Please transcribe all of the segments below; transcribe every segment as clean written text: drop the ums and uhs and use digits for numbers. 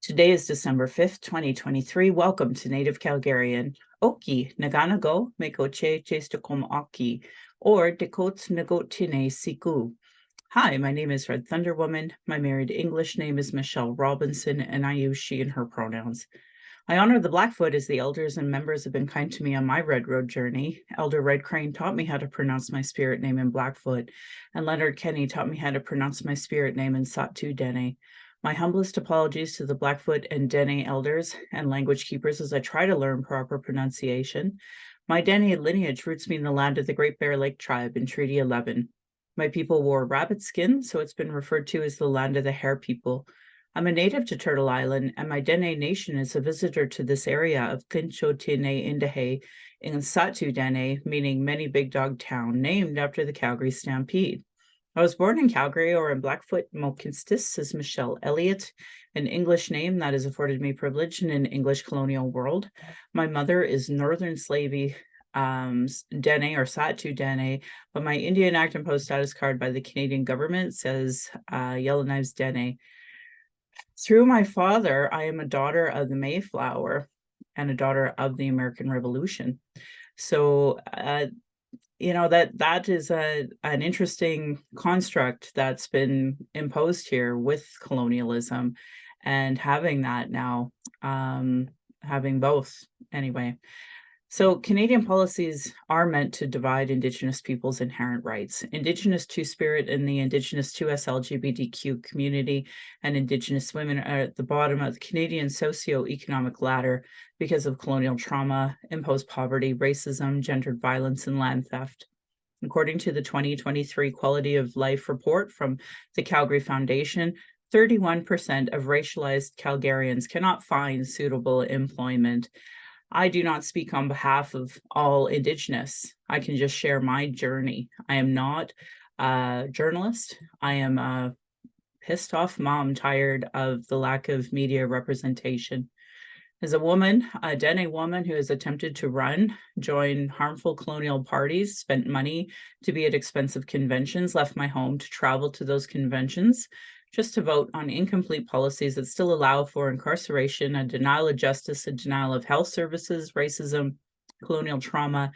Today is December 5th, 2023. Welcome to Native Calgarian. Oki, Naganago, Mekoche Chestakom Aki, or Dekot Nagotine Siku. Hi, my name is Red Thunder Woman. My married English name is Michelle Robinson, and I use she and her pronouns. I honor the Blackfoot as the elders and members have been kind to me on my Red Road journey. Elder Red Crane taught me how to pronounce my spirit name in Blackfoot, and Leonard Kenny taught me how to pronounce my spirit name in Satu Dene. My humblest apologies to the Blackfoot and Dene elders and language keepers as I try to learn proper pronunciation. My Dene lineage roots me in the land of the Great Bear Lake tribe in Treaty 11. My people wore rabbit skin, so it's been referred to as the land of the Hare people. I'm a native to Turtle Island, and my Dene Nation is a visitor to this area of Kinchotine Indahe in Satu Dene, meaning many big dog town, named after the Calgary Stampede. I was born in Calgary, or in Blackfoot, Mokinstis as Michelle Elliott, an English name that has afforded me privilege in an English colonial world. My mother is Northern Slavey Dene or Satu Dene, but my Indian Act and Post status card by the Canadian government says Yellowknives Dene. Through my father, I am a daughter of the Mayflower and a daughter of the American Revolution. So, that is an interesting construct that's been imposed here with colonialism, and having that now, having both anyway. So Canadian policies are meant to divide Indigenous peoples' inherent rights. Indigenous Two-Spirit and the Indigenous 2S LGBTQ community and Indigenous women are at the bottom of the Canadian socio-economic ladder because of colonial trauma, imposed poverty, racism, gendered violence, and land theft. According to the 2023 Quality of Life report from the Calgary Foundation, 31% of racialized Calgarians cannot find suitable employment. I do not speak on behalf of all Indigenous. I can just share my journey. I am not a journalist. I am a pissed off mom tired of the lack of media representation. As a woman, a Dene woman who has attempted to join harmful colonial parties, spent money to be at expensive conventions, left my home to travel to those conventions, just to vote on incomplete policies that still allow for incarceration, a denial of justice, a denial of health services, racism, colonial trauma,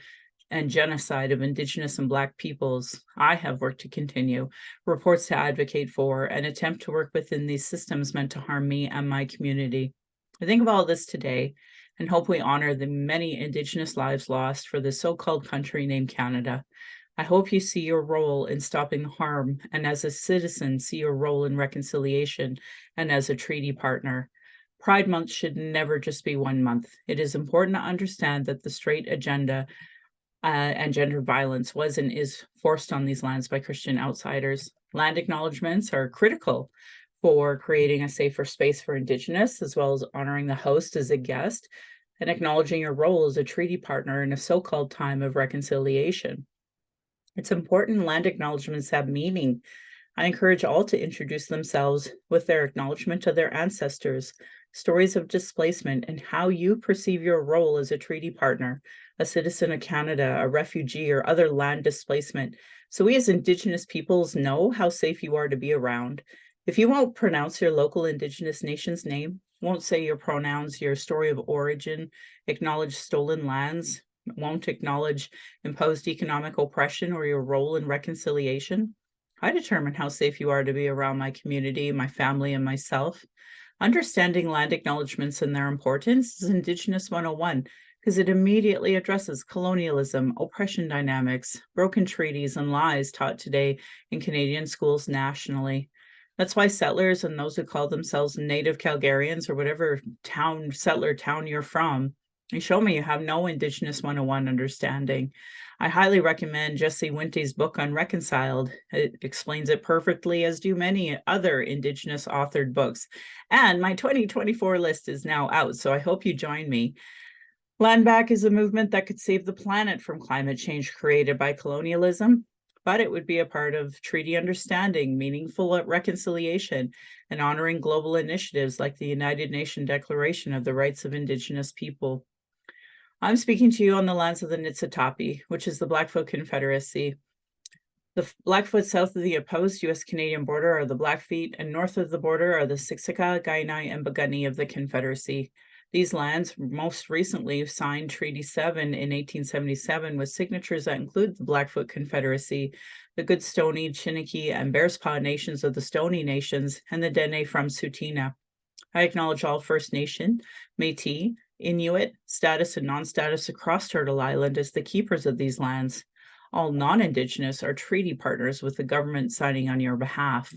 and genocide of Indigenous and Black peoples. I have work to continue, reports to advocate for, and attempt to work within these systems meant to harm me and my community. I think of all this today and hope we honor the many Indigenous lives lost for this so-called country named Canada. I hope you see your role in stopping the harm, and as a citizen, see your role in reconciliation and as a treaty partner. Pride Month should never just be 1 month. It is important to understand that the straight agenda and gender violence was and is forced on these lands by Christian outsiders. Land acknowledgements are critical for creating a safer space for Indigenous, as well as honoring the host as a guest and acknowledging your role as a treaty partner in a so-called time of reconciliation. It's important land acknowledgements have meaning. I encourage all to introduce themselves with their acknowledgement of their ancestors, stories of displacement, and how you perceive your role as a treaty partner, a citizen of Canada, a refugee, or other land displacement, so we as Indigenous peoples know how safe you are to be around. If you won't pronounce your local Indigenous nation's name, won't say your pronouns, your story of origin, acknowledge stolen lands, won't acknowledge imposed economic oppression or your role in reconciliation, I determine how safe you are to be around my community, my family, and myself. Understanding land acknowledgements and their importance is Indigenous 101 because it immediately addresses colonialism, oppression dynamics, broken treaties, and lies taught today in Canadian schools nationally. That's why settlers and those who call themselves Native Calgarians or whatever settler town you're from, you show me you have no Indigenous 101 understanding. I highly recommend Jesse Winte's book on Reconciled. It explains it perfectly, as do many other Indigenous authored books. And my 2024 list is now out, so I hope you join me. Land Back is a movement that could save the planet from climate change created by colonialism, but it would be a part of treaty understanding, meaningful reconciliation, and honoring global initiatives like the United Nations Declaration of the Rights of Indigenous People. I'm speaking to you on the lands of the Niitsitapi, which is the Blackfoot Confederacy. The Blackfoot south of the opposed U.S.-Canadian border are the Blackfeet, and north of the border are the Siksika, Kainai, and Piikani of the Confederacy. These lands most recently signed Treaty 7 in 1877 with signatures that include the Blackfoot Confederacy, the Goodstoney, Chiniki, and Bearspaw nations of the Stoney Nations, and the Dene from Tsuut'ina. I acknowledge all First Nation, Métis, Inuit, status and non-status across Turtle Island as the keepers of these lands. All non-Indigenous are treaty partners with the government signing on your behalf.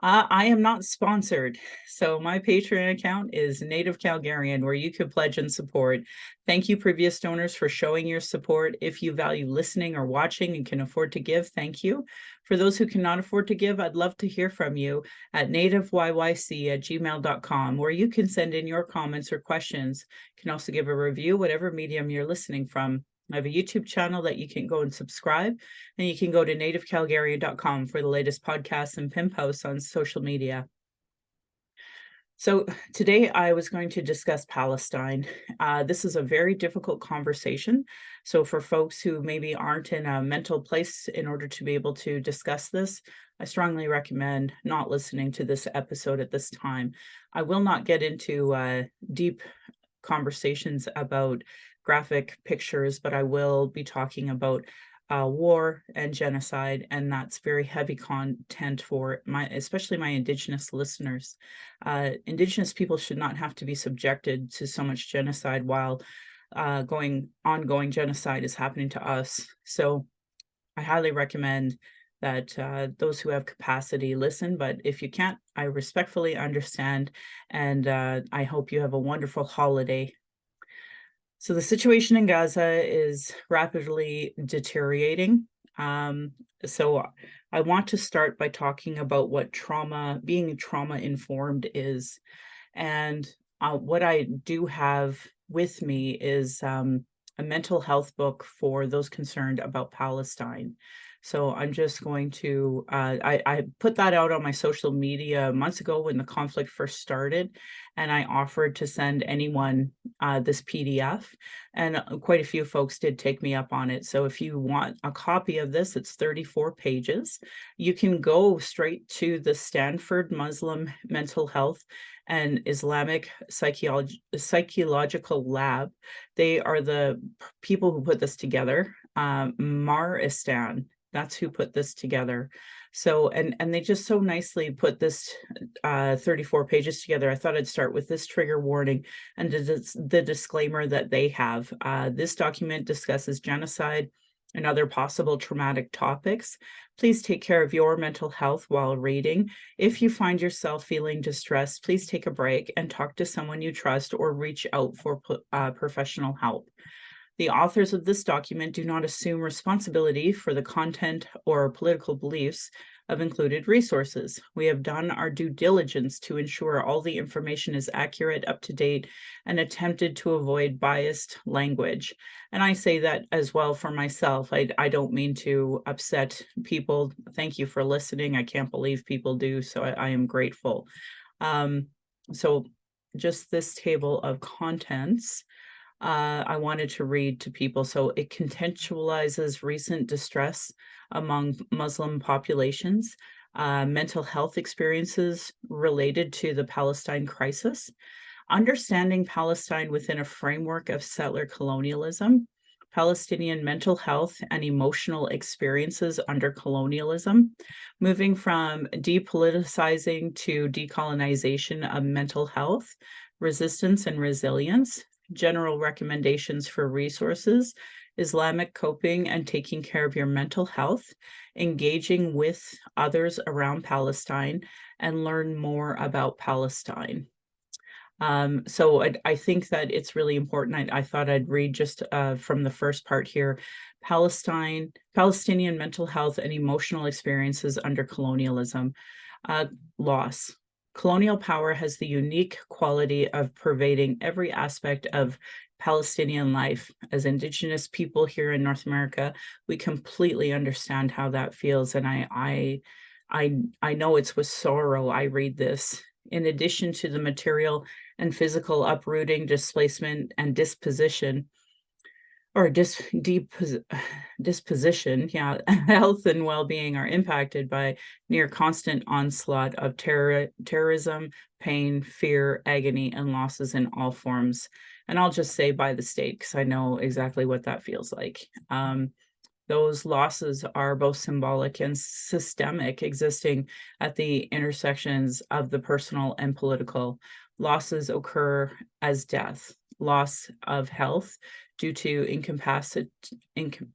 I am not sponsored, so my Patreon account is Native Calgarian, where you could pledge and support. Thank you, previous donors, for showing your support. If you value listening or watching and can afford to give, thank you. For those who cannot afford to give, I'd love to hear from you at nativeyyc@gmail.com, where you can send in your comments or questions. You can also give a review, whatever medium you're listening from. I have a YouTube channel that you can go and subscribe, and you can go to nativecalgarian.com for the latest podcasts and pin posts on social media. So today I was going to discuss Palestine. This is a very difficult conversation. So for folks who maybe aren't in a mental place in order to be able to discuss this, I strongly recommend not listening to this episode at this time. I will not get into deep conversations about graphic pictures, but I will be talking about war and genocide, and that's very heavy content for especially my Indigenous listeners. Indigenous people should not have to be subjected to so much genocide while ongoing genocide is happening to us. So I highly recommend that those who have capacity listen, but if you can't, I respectfully understand, and I hope you have a wonderful holiday. So the situation in Gaza is rapidly deteriorating. So I want to start by talking about what being trauma informed is. And what I do have with me is a mental health book for those concerned about Palestine. So I'm just going to, I put that out on my social media months ago when the conflict first started, and I offered to send anyone this PDF, and quite a few folks did take me up on it. So if you want a copy of this, it's 34 pages. You can go straight to the Stanford Muslim Mental Health and Islamic Psychological Lab. They are the people who put this together. Maristan, that's who put this together. So, and they just so nicely put this 34 pages together. I thought I'd start with this trigger warning and the disclaimer that they have. This document discusses genocide and other possible traumatic topics. Please take care of your mental health while reading. If you find yourself feeling distressed, please take a break and talk to someone you trust or reach out for professional help. The authors of this document do not assume responsibility for the content or political beliefs of included resources. We have done our due diligence to ensure all the information is accurate, up to date, and attempted to avoid biased language. And I say that as well for myself. I don't mean to upset people. Thank you for listening. I can't believe people do, so I am grateful. So just this table of contents, I wanted to read to people. So it contextualizes recent distress among Muslim populations, mental health experiences related to the Palestine crisis, understanding Palestine within a framework of settler colonialism, Palestinian mental health and emotional experiences under colonialism, moving from depoliticizing to decolonization of mental health, resistance and resilience, general recommendations for resources, Islamic coping and taking care of your mental health, engaging with others around Palestine, and learn more about Palestine. So I think that it's really important. I thought I'd read just from the first part here, Palestinian mental health and emotional experiences under colonialism. Loss. Colonial power has the unique quality of pervading every aspect of Palestinian life. As Indigenous people here in North America, we completely understand how that feels, and I know it's with sorrow I read this. In addition to the material and physical uprooting, displacement, and disposition, or disposition, yeah, health and well-being are impacted by near constant onslaught of terrorism, pain, fear, agony, and losses in all forms. And I'll just say by the state, because I know exactly what that feels like. Those losses are both symbolic and systemic, existing at the intersections of the personal and political. Losses occur as death, loss of health due to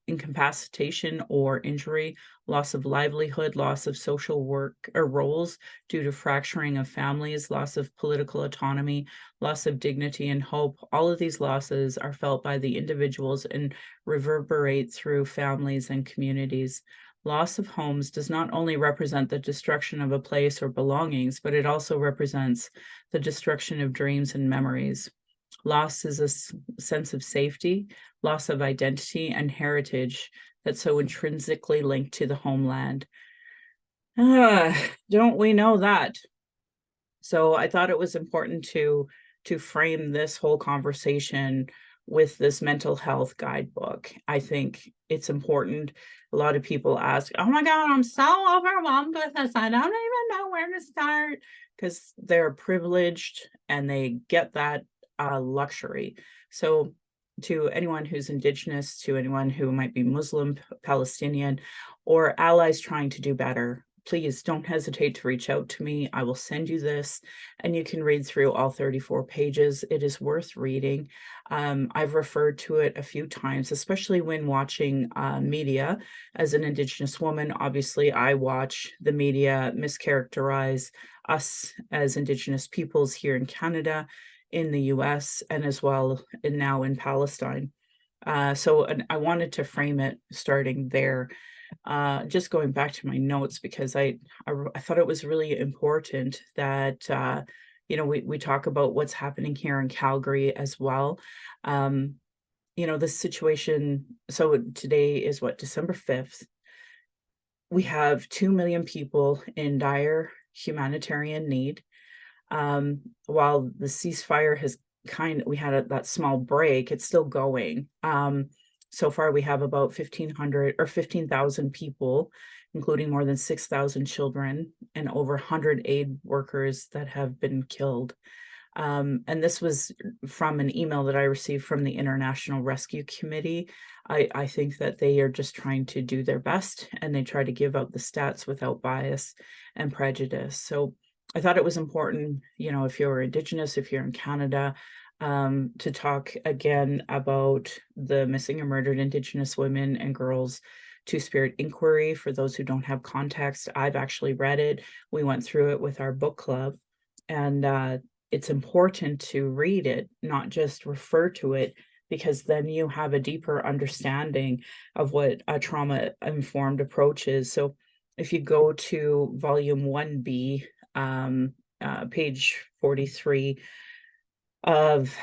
incapacitation or injury, loss of livelihood, loss of social work or roles due to fracturing of families, loss of political autonomy, loss of dignity and hope. All of these losses are felt by the individuals and reverberate through families and communities. Loss of homes does not only represent the destruction of a place or belongings, but it also represents the destruction of dreams and memories. Loss is a sense of safety, loss of identity and heritage that's so intrinsically linked to the homeland. Ah, don't we know that? So I thought it was important to frame this whole conversation with this mental health guidebook. I think it's important. A lot of people ask, "Oh my God, I'm so overwhelmed with this. I don't even know where to start," because they're privileged and they get that luxury. So to anyone who's Indigenous, to anyone who might be Muslim, Palestinian, or allies trying to do better, please don't hesitate to reach out to me. I will send you this and you can read through all 34 pages. It is worth reading. I've referred to it a few times, especially when watching media. As an Indigenous woman, obviously, I watch the media mischaracterize us as Indigenous peoples here in Canada, in the US, and as well and now in Palestine. So I wanted to frame it starting there, just going back to my notes because I thought it was really important that we talk about what's happening here in Calgary as well. Um, this situation. So today is what, December 5th. We have 2 million people in dire humanitarian need. While the ceasefire has we had that small break, it's still going. So far, we have about 1,500 or 15,000 people, including more than 6,000 children and over 100 aid workers that have been killed. And this was from an email that I received from the International Rescue Committee. I think that they are just trying to do their best and they try to give out the stats without bias and prejudice. So I thought it was important, if you're Indigenous, if you're in Canada, to talk again about the missing and murdered Indigenous women and girls Two-Spirit inquiry. For those who don't have context, I've actually read it. We went through it with our book club, and it's important to read it, not just refer to it, because then you have a deeper understanding of what a trauma-informed approach is. So if you go to volume 1B, page 43 of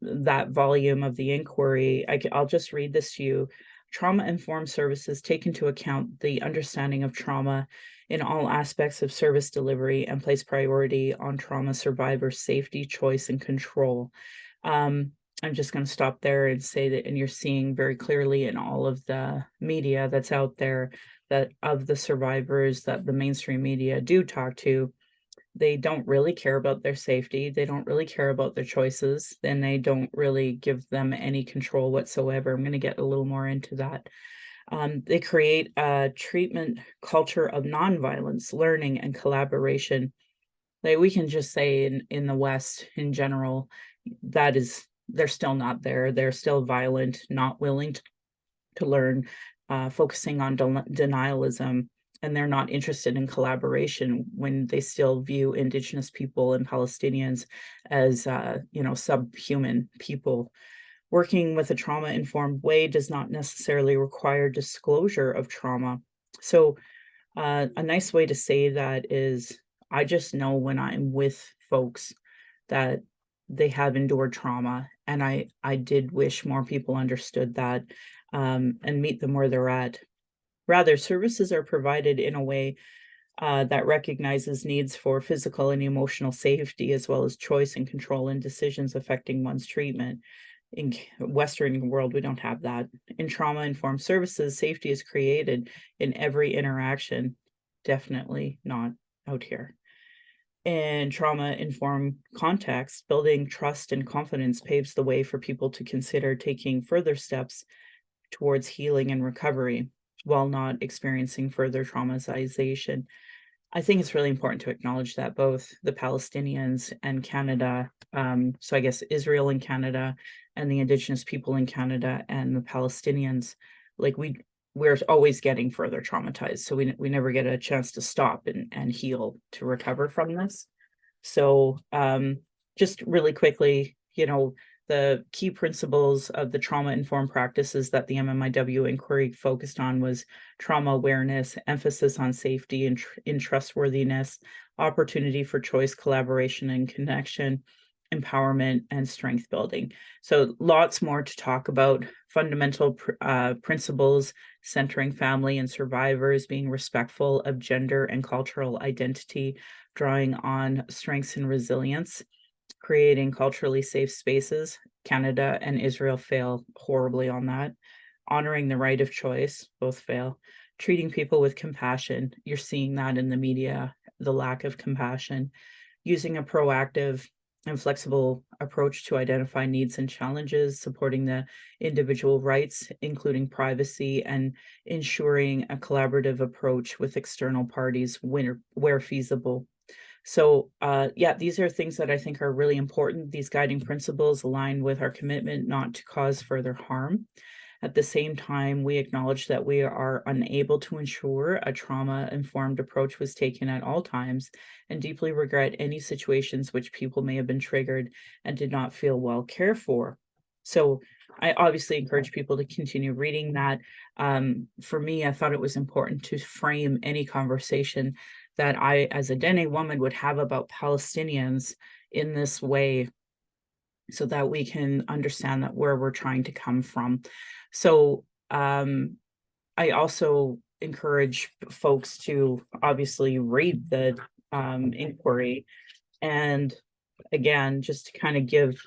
that volume of the inquiry, I'll just read this to you. Trauma-informed services take into account the understanding of trauma in all aspects of service delivery and place priority on trauma survivors' safety, choice, and control. I'm just going to stop there and say that, and you're seeing very clearly in all of the media that's out there that of the survivors that the mainstream media do talk to, they don't really care about their safety. They don't really care about their choices. Then they don't really give them any control whatsoever. I'm going to get a little more into that. They create a treatment culture of nonviolence, learning, and collaboration. Like we can just say in the West in general, they're still not there. They're still violent, not willing to learn, focusing on denialism, and they're not interested in collaboration when they still view Indigenous people and Palestinians as, subhuman people. Working with a trauma-informed way does not necessarily require disclosure of trauma. So, a nice way to say that is, I just know when I'm with folks that they have endured trauma, and I did wish more people understood that, and meet them where they're at. Rather, services are provided in a way that recognizes needs for physical and emotional safety, as well as choice and control in decisions affecting one's treatment. In Western world, we don't have that. In trauma-informed services, safety is created in every interaction, definitely not out here. In trauma-informed context, building trust and confidence paves the way for people to consider taking further steps towards healing and recovery while not experiencing further traumatization. I think it's really important to acknowledge that both the Palestinians and Canada, so I guess Israel and Canada and the Indigenous people in Canada and the Palestinians, like we're always getting further traumatized. So we never get a chance to stop and heal to recover from this. So just really quickly, the key principles of the trauma-informed practices that the MMIW inquiry focused on was trauma awareness, emphasis on safety and in trustworthiness, opportunity for choice, collaboration and connection, empowerment, and strength building. So lots more to talk about. Fundamental principles centering family and survivors, being respectful of gender and cultural identity, drawing on strengths and resilience, creating culturally safe spaces. Canada and Israel fail horribly on that. Honoring the right of choice, both fail. Treating people with compassion. You're seeing that in the media, the lack of compassion. Using a proactive and flexible approach to identify needs and challenges, supporting the individual rights, including privacy, and ensuring a collaborative approach with external parties where feasible. So yeah, these are things that I think are really important. These guiding principles align with our commitment not to cause further harm. At the same time, we acknowledge that we are unable to ensure a trauma-informed approach was taken at all times and deeply regret any situations which people may have been triggered and did not feel well cared for. So I obviously encourage people to continue reading that. For me, I thought it was important to frame any conversation that I, as a Dene woman, would have about Palestinians in this way so that we can understand that where we're trying to come from. So I also encourage folks to obviously read the inquiry, and again, just to kind of give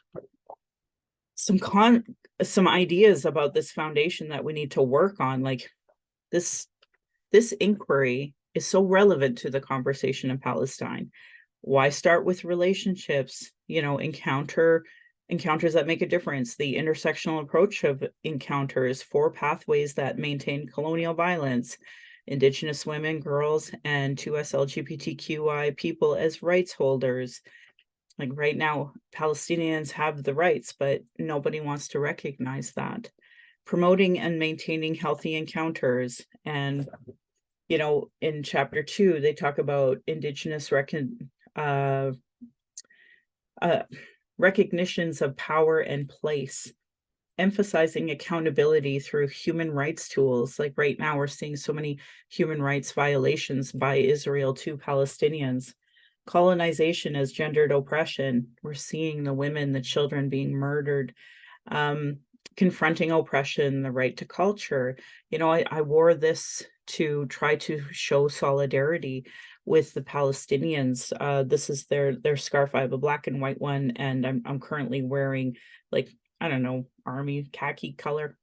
some ideas about this foundation that we need to work on. Like this inquiry is so relevant to the conversation in Palestine. Why start with relationships? Encounters that make a difference, the intersectional approach of encounters, 4 pathways that maintain colonial violence, Indigenous women, girls, and 2S LGBTQI people as rights holders. Like right now, Palestinians have the rights, but nobody wants to recognize that. Promoting and maintaining healthy encounters. And, in chapter 2, they talk about Indigenous recognitions of power and place, emphasizing accountability through human rights tools. Like right now, we're seeing so many human rights violations by Israel to Palestinians. Colonization as gendered oppression. We're seeing the women, the children being murdered. Confronting oppression, the right to culture. I wore this to try to show solidarity with the Palestinians. This is their scarf. I have a black and white one, and I'm currently wearing, like, I don't know, army khaki color.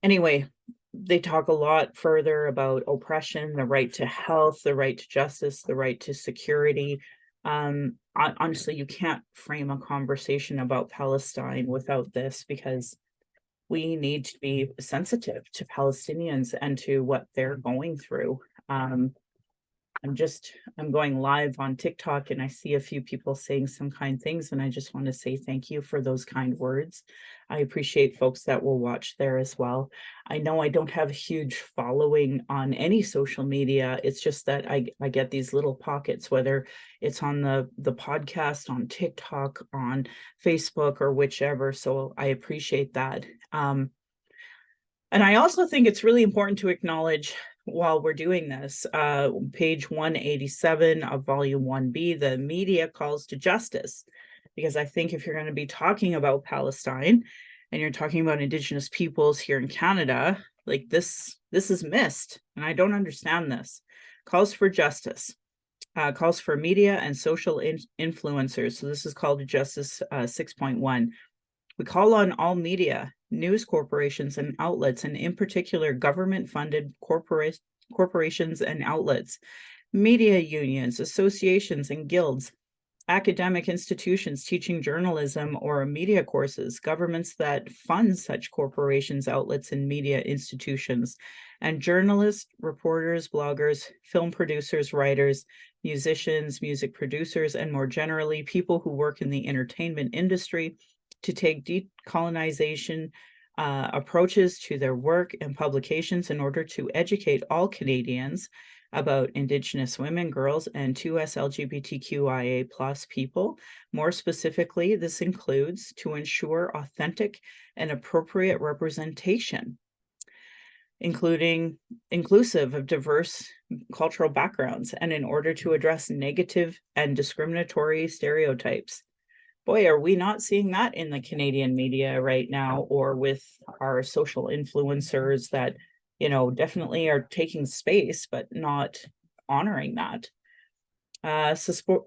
Anyway, they talk a lot further about oppression, the right to health, the right to justice, the right to security. Honestly, you can't frame a conversation about Palestine without this, because we need to be sensitive to Palestinians and to what they're going through. I'm going live on TikTok, and I see a few people saying some kind things, and I just want to say thank you for those kind words. I appreciate folks that will watch there as well. I know I don't have a huge following on any social media. It's just that I get these little pockets, whether it's on the podcast, on TikTok, on Facebook, or whichever. So I appreciate that. And I also think it's really important to acknowledge, while we're doing this, page 187 of volume 1B, the media calls to justice. Because I think if you're going to be talking about Palestine and you're talking about Indigenous peoples here in Canada, like this is missed, and I don't understand this. Calls for justice. calls for media and social influencers. So this is called Justice 6.1. We call on all media, news corporations and outlets, and in particular government-funded corporations and outlets, media unions, associations and guilds, academic institutions teaching journalism or media courses, governments that fund such corporations, outlets, and media institutions, and journalists, reporters, bloggers, film producers, writers, musicians, music producers, and more generally, people who work in the entertainment industry to take decolonization approaches to their work and publications in order to educate all Canadians about Indigenous women, girls, and 2S LGBTQIA plus people. More specifically, this includes to ensure authentic and appropriate representation, inclusive of diverse cultural backgrounds, and in order to address negative and discriminatory stereotypes. Boy, are we not seeing that in the Canadian media right now, or with our social influencers that, definitely are taking space, but not honoring that.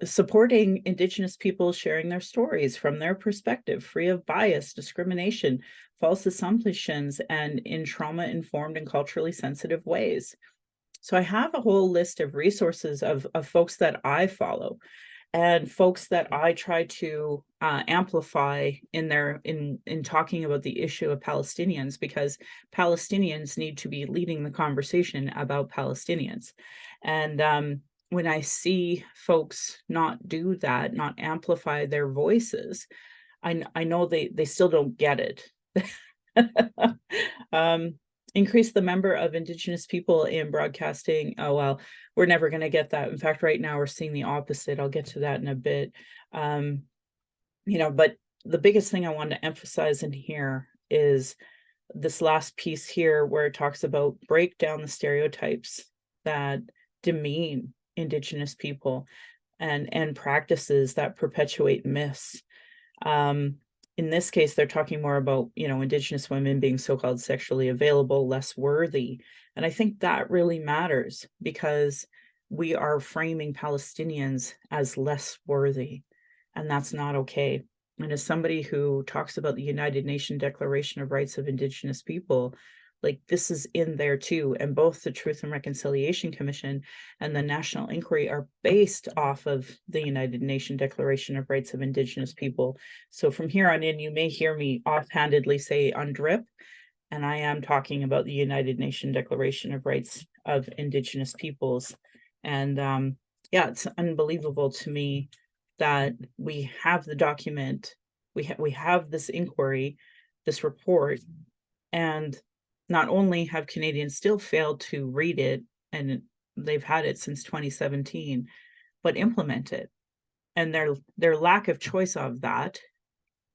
Supporting Indigenous people sharing their stories from their perspective, free of bias, discrimination, false assumptions, and in trauma-informed and culturally sensitive ways. So I have a whole list of resources of folks that I follow and folks that I try to amplify in talking about the issue of Palestinians, because Palestinians need to be leading the conversation about Palestinians. And when I see folks not do that, not amplify their voices, I know they still don't get it. Increase the number of Indigenous people in broadcasting. Oh, well, we're never going to get that. In fact, right now we're seeing the opposite. I'll get to that in a bit. But the biggest thing I want to emphasize in here is this last piece here where it talks about break down the stereotypes that demean Indigenous people and practices that perpetuate myths. In this case, they're talking more about, Indigenous women being so-called sexually available, less worthy. And I think that really matters because we are framing Palestinians as less worthy, and that's not okay. And as somebody who talks about the United Nations Declaration of Rights of Indigenous People, like this is in there too. And both the Truth and Reconciliation Commission and the National Inquiry are based off of the United Nations Declaration of Rights of Indigenous People. So from here on in, you may hear me offhandedly say UNDRIP, and I am talking about the United Nations Declaration of Rights of Indigenous Peoples. And it's unbelievable to me that we have the document, we have this inquiry, this report, and not only have Canadians still failed to read it, and they've had it since 2017, but implement it. And their lack of choice of that,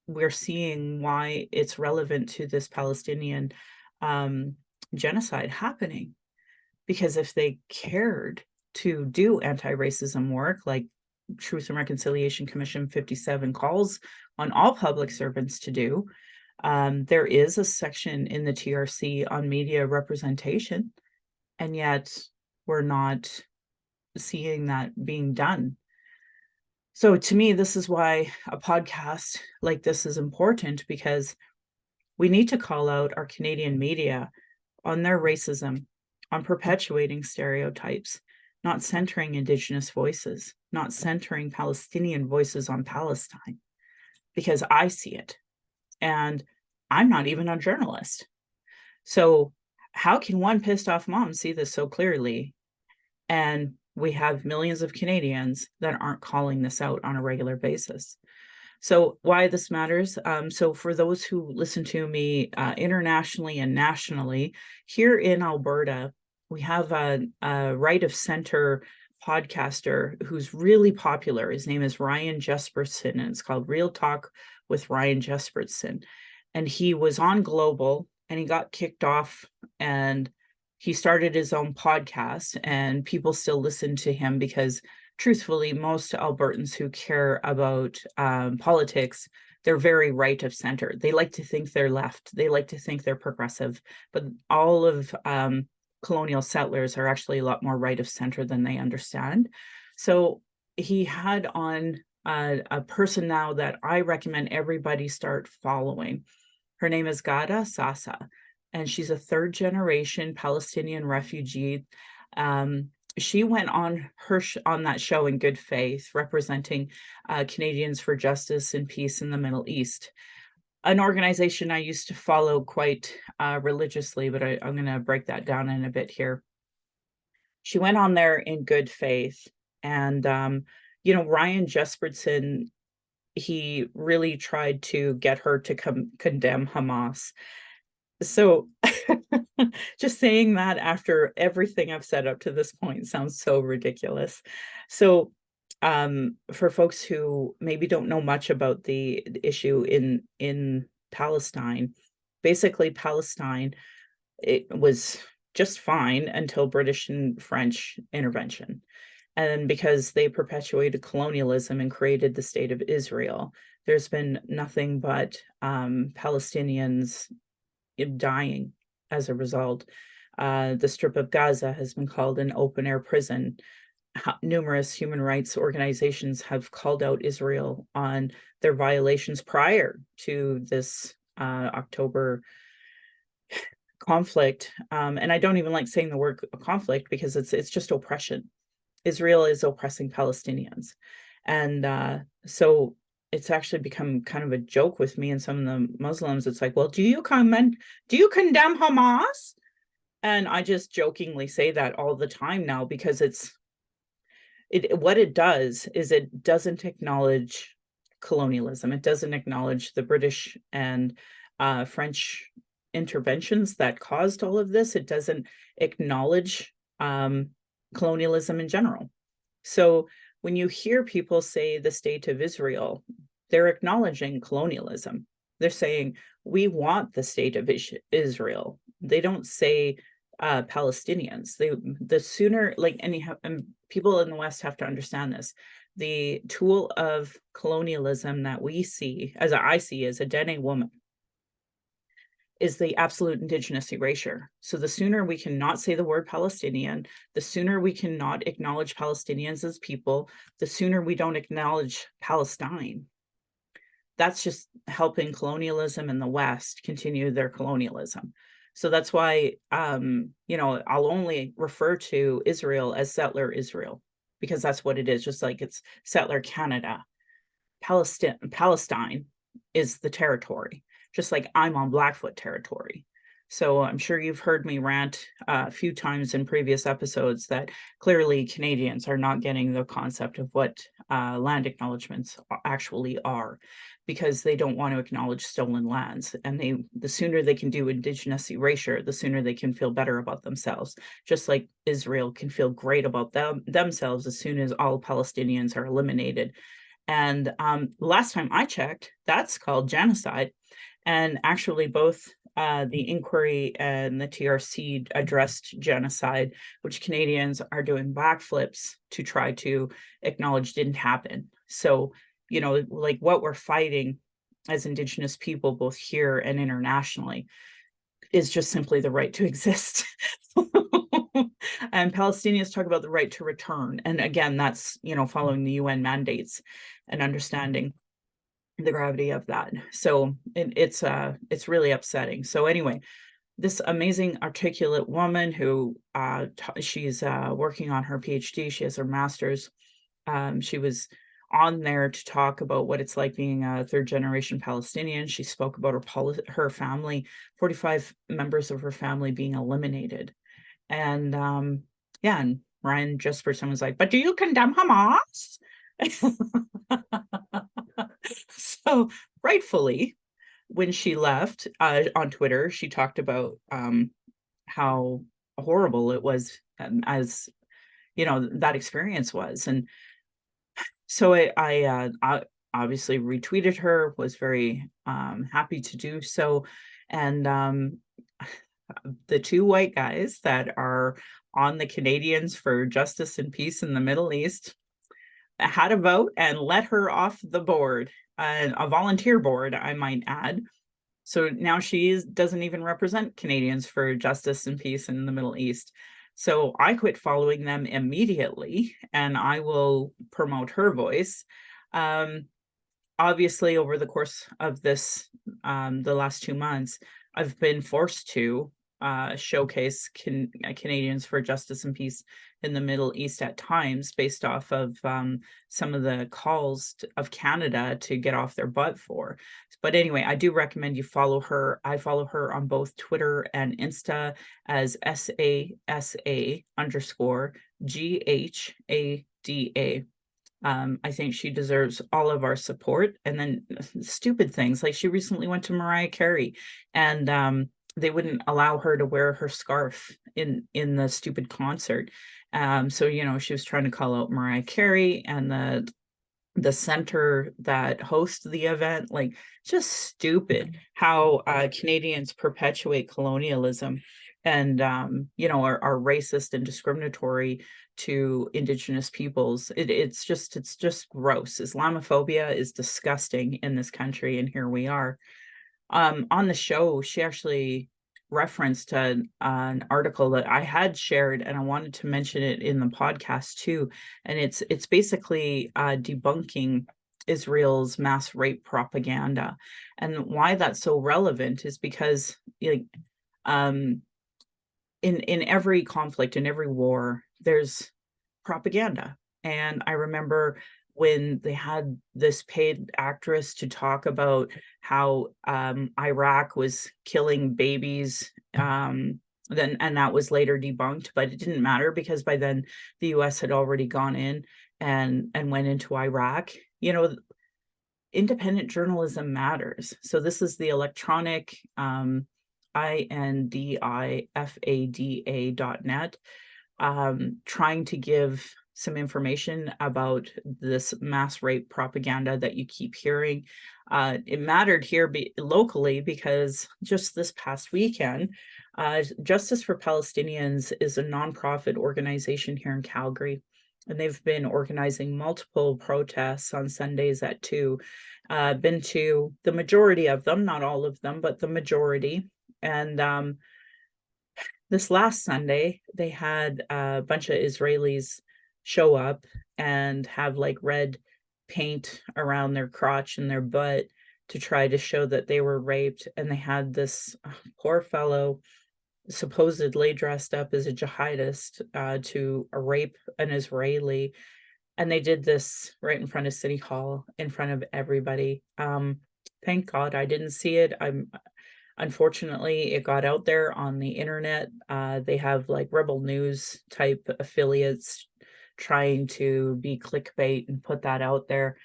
we're seeing why it's relevant to this Palestinian genocide happening. Because if they cared to do anti-racism work, like Truth and Reconciliation Commission 57 calls on all public servants to do, there is a section in the TRC on media representation, and yet we're not seeing that being done. So to me, this is why a podcast like this is important, because we need to call out our Canadian media on their racism, on perpetuating stereotypes, not centering Indigenous voices, not centering Palestinian voices on Palestine, because I see it. And I'm not even a journalist. So how can one pissed off mom see this so clearly? And we have millions of Canadians that aren't calling this out on a regular basis. So why this matters? So for those who listen to me internationally and nationally, here in Alberta, we have a right of center podcaster who's really popular. His name is Ryan Jesperson, and it's called Real Talk with Ryan Jesperson. And he was on Global and he got kicked off, and he started his own podcast, and people still listen to him because truthfully, most Albertans who care about politics, they're very right of center. They like to think they're left. They like to think they're progressive, but all of colonial settlers are actually a lot more right of center than they understand. So he had on a person now that I recommend everybody start following. Her name is Gada Sasa, and she's a third generation Palestinian refugee. Um, she went on on that show in good faith, representing Canadians for Justice and Peace in the Middle East, an organization I used to follow quite religiously, but I'm going to break that down in a bit here. She went on there in good faith, and Ryan Jesperson, he really tried to get her to condemn Hamas. So just saying that after everything I've said up to this point sounds so ridiculous. So for folks who maybe don't know much about the issue in Palestine, basically Palestine, it was just fine until British and French intervention. And because they perpetuated colonialism and created the state of Israel, there's been nothing but Palestinians dying as a result. The Strip of Gaza has been called an open air prison. Numerous human rights organizations have called out Israel on their violations prior to this October conflict. And I don't even like saying the word conflict because it's just oppression. Israel is oppressing Palestinians. And so it's actually become kind of a joke with me and some of the Muslims. It's like, well, do you condemn Hamas? And I just jokingly say that all the time now because what it does is it doesn't acknowledge colonialism. It doesn't acknowledge the British and French interventions that caused all of this. It doesn't acknowledge colonialism in general. So when you hear people say the state of Israel, they're acknowledging colonialism. They're saying, we want the state of Israel. They don't say Palestinians. The sooner, and people in the West have to understand this. The tool of colonialism that we see, as I see as a Dene woman, is the absolute Indigenous erasure. So the sooner we can not say the word Palestinian, the sooner we can not acknowledge Palestinians as people, the sooner we don't acknowledge Palestine. That's just helping colonialism in the West continue their colonialism. So that's why, I'll only refer to Israel as settler Israel, because that's what it is, just like it's settler Canada. Palestine is the territory, just like I'm on Blackfoot territory. So I'm sure you've heard me rant a few times in previous episodes that clearly Canadians are not getting the concept of what land acknowledgements actually are, because they don't want to acknowledge stolen lands. And the sooner they can do Indigenous erasure, the sooner they can feel better about themselves, just like Israel can feel great about themselves as soon as all Palestinians are eliminated. And last time I checked, that's called genocide. And actually, both the inquiry and the TRC addressed genocide, which Canadians are doing backflips to try to acknowledge didn't happen. So, like what we're fighting as Indigenous people, both here and internationally, is just simply the right to exist. And Palestinians talk about the right to return. And again, that's, following the UN mandates and understanding the gravity of that. So it's really upsetting. So anyway, this amazing articulate woman who she's working on her PhD, she has her master's. She was on there to talk about what it's like being a third generation Palestinian. She spoke about her family, 45 members of her family being eliminated. And and Ryan Jesperson was like, but do you condemn Hamas? So rightfully, when she left on Twitter, she talked about how horrible it was, as that experience was. And so I obviously retweeted her, was very happy to do so. And the two white guys that are on the Canadians for Justice and Peace in the Middle East had a vote and let her off the board, a volunteer board, I might add. So now she doesn't even represent Canadians for Justice and Peace in the Middle East. So I quit following them immediately, and I will promote her voice. Um, Obviously, over the course of the last 2 months, I've been forced to showcase Canadians for Justice and Peace in the Middle East at times, based off of some of the calls of Canada to get off their butt for. But anyway, I do recommend you follow her. I follow her on both Twitter and Insta as SASA_GHADA. I think she deserves all of our support. And then stupid things like she recently went to Mariah Carey, and they wouldn't allow her to wear her scarf in the stupid concert. So she was trying to call out Mariah Carey and the center that hosts the event. Like, just stupid how Canadians perpetuate colonialism and are racist and discriminatory to Indigenous peoples. It's just gross. Islamophobia is disgusting in this country, and here we are. On the show, she actually referenced an article that I had shared, and I wanted to mention it in the podcast too. And it's basically debunking Israel's mass rape propaganda. And why that's so relevant is because, like, um, in every conflict, in every war, there's propaganda. And I remember when they had this paid actress to talk about how Iraq was killing babies, then and that was later debunked, but it didn't matter because by then the US had already gone in and went into Iraq. Independent journalism matters. So this is the electronic INDIFADA.net, trying to give some information about this mass rape propaganda that you keep hearing. It mattered here locally because just this past weekend, Justice for Palestinians is a nonprofit organization here in Calgary, and they've been organizing multiple protests on Sundays at 2. Been to the majority of them, not all of them, but the majority. And this last Sunday, they had a bunch of Israelis show up and have like red paint around their crotch and their butt to try to show that they were raped. And they had this poor fellow supposedly dressed up as a jihadist to rape an Israeli. And they did this right in front of City Hall, in front of everybody. Thank God I didn't see it. Unfortunately, it got out there on the internet. They have like Rebel News type affiliates trying to be clickbait and put that out there.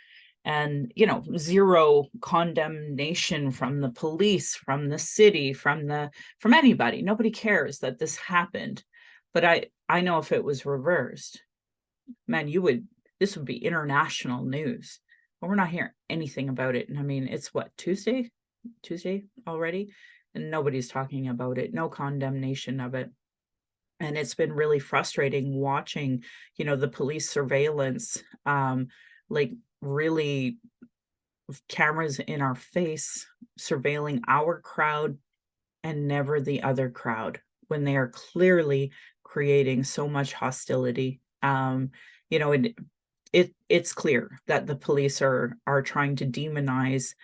And, zero condemnation from the police, from the city, from anybody. Nobody cares that this happened. But I know if it was reversed, man, this would be international news. But we're not hearing anything about it. And I mean, it's what, Tuesday already, and nobody's talking about it. No condemnation of it. And it's been really frustrating watching, the police surveillance, like really cameras in our face, surveilling our crowd and never the other crowd when they are clearly creating so much hostility. It's clear that the police are trying to demonize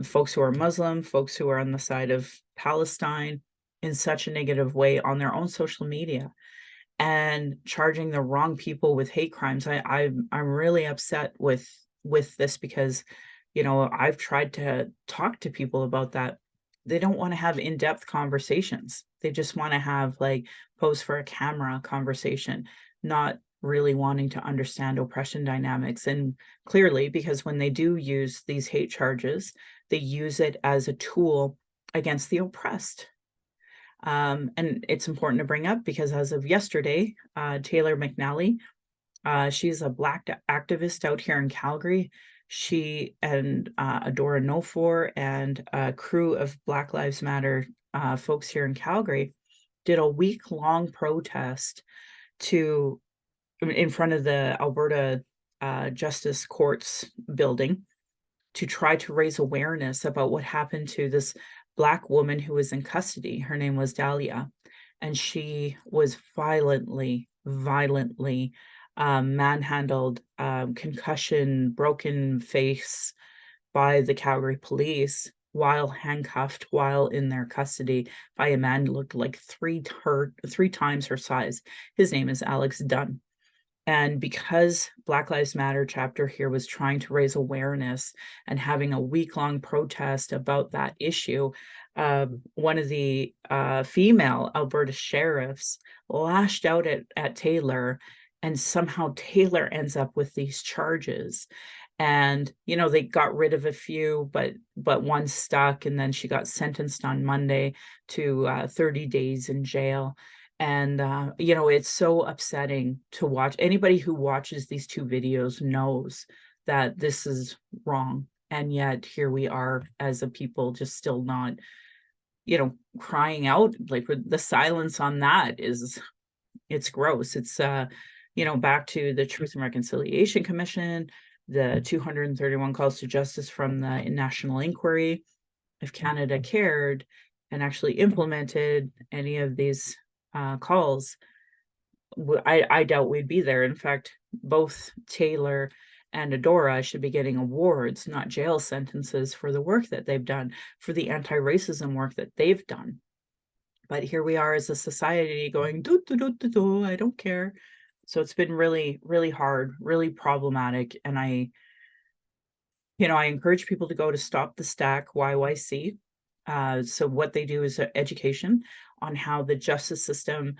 folks who are Muslim, folks who are on the side of Palestine in such a negative way on their own social media, and charging the wrong people with hate crimes. I'm really upset with this because, I've tried to talk to people about that. They don't want to have in-depth conversations. They just want to have like pose for a camera conversation, not really wanting to understand oppression dynamics. And clearly, because when they do use these hate charges, they use it as a tool against the oppressed. And it's important to bring up because as of yesterday, Taylor McNally, she's a Black activist out here in Calgary. She and Adora Nofor and a crew of Black Lives Matter folks here in Calgary did a week-long protest in front of the Alberta Justice Courts building to try to raise awareness about what happened to this Black woman who was in custody. Her name was Dahlia. and she was violently manhandled, concussion, broken face by the Calgary police while handcuffed, while in their custody by a man who looked like three times her size. His name is Alex Dunn. And because Black Lives Matter chapter here was trying to raise awareness and having a week-long protest about that issue, one of the female Alberta sheriffs lashed out at Taylor, and somehow Taylor ends up with these charges. And they got rid of a few, but one stuck, and then she got sentenced on Monday to 30 days in jail. And it's so upsetting to watch. Anybody who watches these two videos knows that this is wrong, and yet here we are as a people just still not crying out. Like, the silence on that it's gross. It's back to the Truth and Reconciliation Commission, the 231 calls to justice from the National Inquiry. If Canada cared and actually implemented any of these calls, I doubt we'd be there. In fact, both Taylor and Adora should be getting awards, not jail sentences, for the work that they've done, for the anti-racism work that they've done. But here we are as a society going, do, do, do, do, do, I don't care. So it's been really, really hard, really problematic. And I encourage people to go to Stop the Stack YYC. So what they do is education on how the justice system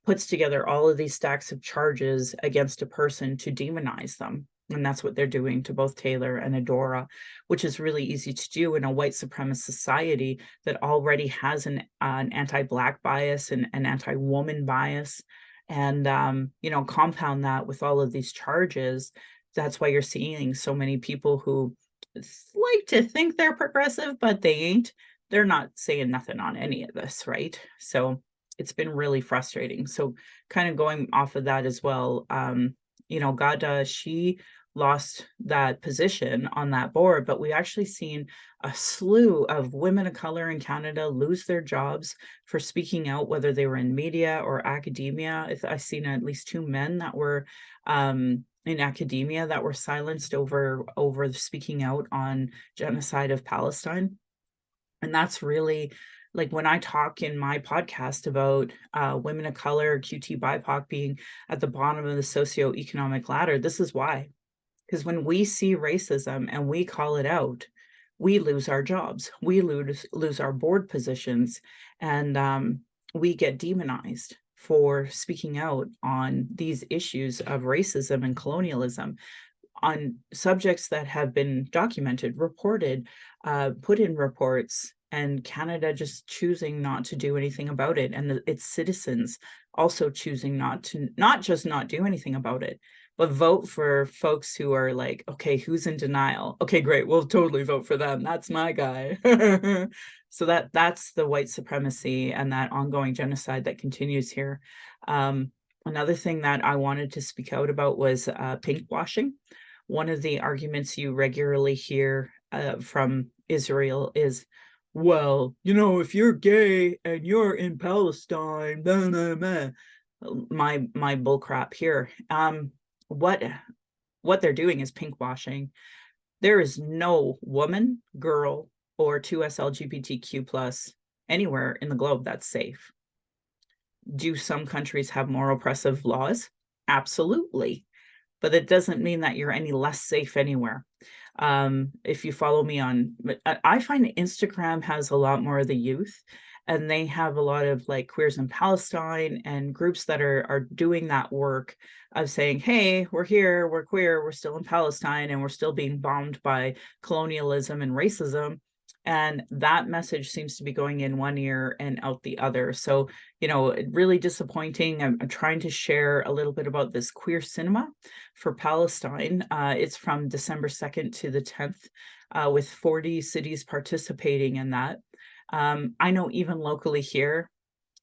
puts together all of these stacks of charges against a person to demonize them. And that's what they're doing to both Taylor and Adora, which is really easy to do in a white supremacist society that already has an anti-Black bias and an anti-woman bias. And, compound that with all of these charges. That's why you're seeing so many people who like to think they're progressive, but they ain't. They're not saying nothing on any of this, right? So it's been really frustrating. So kind of going off of that as well, Gada, she lost that position on that board, but we actually seen a slew of women of color in Canada lose their jobs for speaking out, whether they were in media or academia. I've seen at least two men that were in academia that were silenced over speaking out on genocide of Palestine. And that's really, like, when I talk in my podcast about women of color, QT BIPOC being at the bottom of the socioeconomic ladder, this is why. Because when we see racism and we call it out, we lose our jobs, we lose our board positions, and we get demonized for speaking out on these issues of racism and colonialism, on subjects that have been documented, reported, put in reports, and Canada just choosing not to do anything about it, and its citizens also choosing not just not do anything about it, but vote for folks who are like, okay, who's in denial? Okay, great, we'll totally vote for them. That's my guy. So that's the white supremacy and that ongoing genocide that continues here. Another thing that I wanted to speak out about was pinkwashing. One of the arguments you regularly hear from Israel is, well, if you're gay and you're in Palestine, blah, blah, blah. My bullcrap here. What they're doing is pinkwashing. There is no woman, girl, or 2S LGBTQ plus anywhere in the globe that's safe. Do some countries have more oppressive laws? Absolutely. But it doesn't mean that you're any less safe anywhere. If you follow me I find Instagram has a lot more of the youth, and they have a lot of like Queers in Palestine and groups that are doing that work of saying, hey, we're here, we're queer, we're still in Palestine, and we're still being bombed by colonialism and racism. And that message seems to be going in one ear and out the other. So, really disappointing. I'm trying to share a little bit about this queer cinema for Palestine. It's from December 2nd to the 10th, with 40 cities participating in that. I know even locally here,